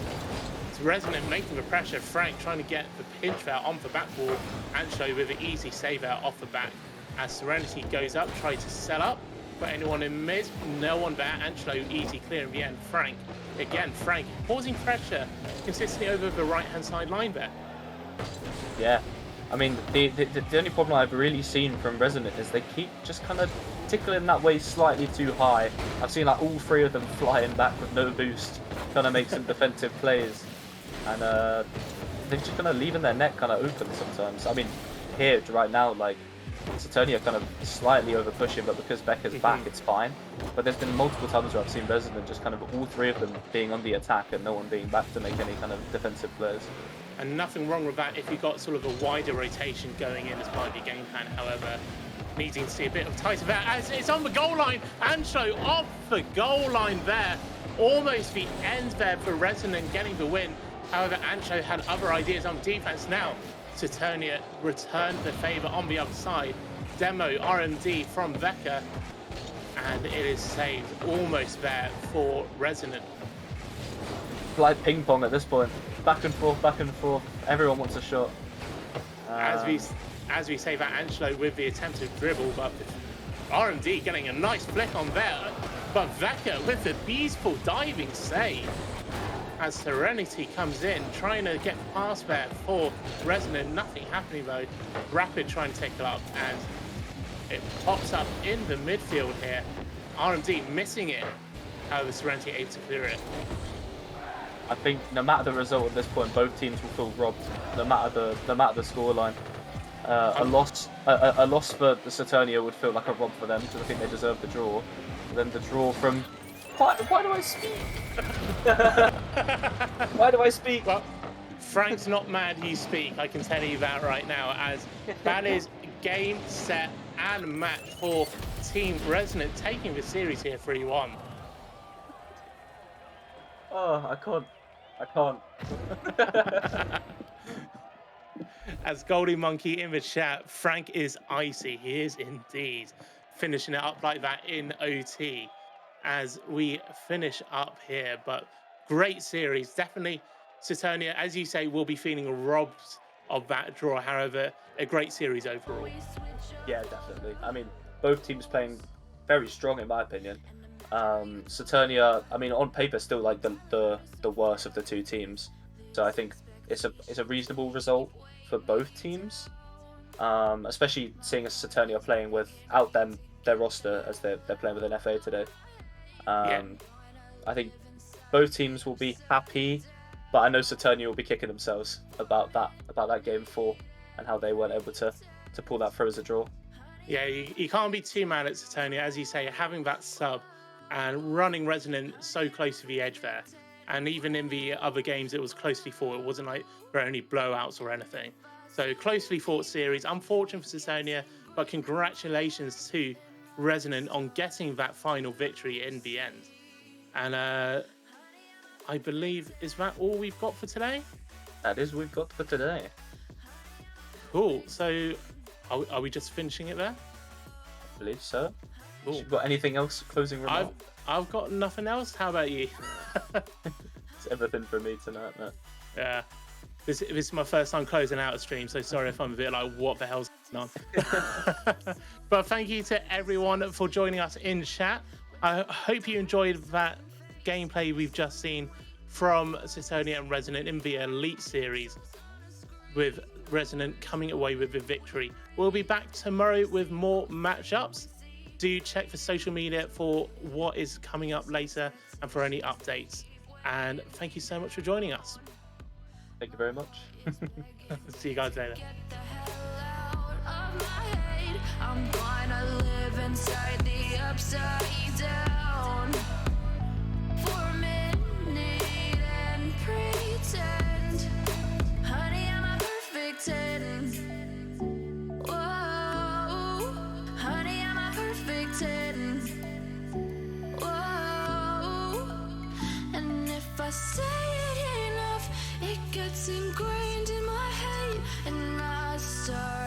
it's Resonant making the pressure. Frank trying to get the pinch out on the back wall. Angelo with an easy save out off the back. As Serenity goes up, tries to set up. Put anyone in mid, no one there. Angelo easy clear in the end. Frank, again, Frank causing pressure consistently over the right-hand side line there. Yeah, I mean, the only problem I've really seen from Resonant is they keep just kind of tickling that way slightly too high. I've seen all three of them flying back with no boost, trying to make some defensive plays, and they're just kind of leaving their net kind of open sometimes. I mean, here right now, Saturnia kind of slightly over pushing, but because Becca's back, it's fine. But there's been multiple times where I've seen Resonant just kind of all three of them being on the attack and no one being back to make any kind of defensive plays. And nothing wrong with that if you've got sort of a wider rotation going in as part of your game plan. However, needing to see a bit of tighter there as it's on the goal line. Angelo off the goal line there. Almost the end there for Resonant getting the win. However, Angelo had other ideas on defense. Now, Saturnia returned the favour on the other side. Demo RMD from Becca, and it is saved almost there for Resonant. Like ping pong at this point. Back and forth. Everyone wants a shot. As we say that, Angelo with the attempted dribble, but RMD getting a nice flick on there. But Becca with the beautiful diving save. As Serenity comes in, trying to get past there for Resonant. Nothing happening though. Rapid trying to take it up, and it pops up in the midfield here. RMD missing it. However, Serenity able to clear it. I think no matter the result at this point, both teams will feel robbed. No matter the scoreline. A loss for the Saturnia would feel like a rob for them because I think they deserve the draw. And then the draw from why do I speak? Why do I speak? Well, Frank's not mad you speak, I can tell you that right now, as that is game, set, and match for Team Resonant, taking the series here 3-1. Oh, I can't. As Goldie Monkey in the chat, Frank is icy. He is indeed. Finishing it up like that in OT as we finish up here. But great series. Definitely Saturnia, as you say, will be feeling robbed of that draw. However, a great series overall. Yeah, definitely. I mean, both teams playing very strong in my opinion. Saturnia, I mean, on paper, still like the worst of the two teams. So I think it's a reasonable result for both teams, especially seeing as Saturnia playing without their roster as they're playing with an FA today. I think both teams will be happy, but I know Saturnia will be kicking themselves about that game 4 and how they weren't able to pull that through as a draw. Yeah, you can't be too mad at Saturnia, as you say, having that sub and running Resonant so close to the edge there. And even in the other games, it was closely fought. It wasn't like there were only blowouts or anything. So closely fought series. Unfortunate for Saturnia, but congratulations to Resonant on getting that final victory in the end. And I believe, is that all we've got for today? That is what we've got for today. Cool. So are we just finishing it there? I believe so. Cool. You got anything else? Closing remarks? I've got nothing else. How about you? It's everything for me tonight, man. Yeah. This is my first time closing out a stream, so sorry if I'm a bit like, what the hell's going on? But thank you to everyone for joining us in chat. I hope you enjoyed that gameplay we've just seen from Saturnia and Resonant in the Elite Series, with Resonant coming away with the victory. We'll be back tomorrow with more matchups. Do check for social media for what is coming up later and for any updates. And thank you so much for joining us. Thank you very much. See you guys later. Get the hell out of my head. I'm gonna live inside the upside down for a minute and pretend, honey, I'm a perfect 10. Whoa, honey, I'm a perfect 10. Whoa, and if I say it enough, it gets ingrained in my head, and I start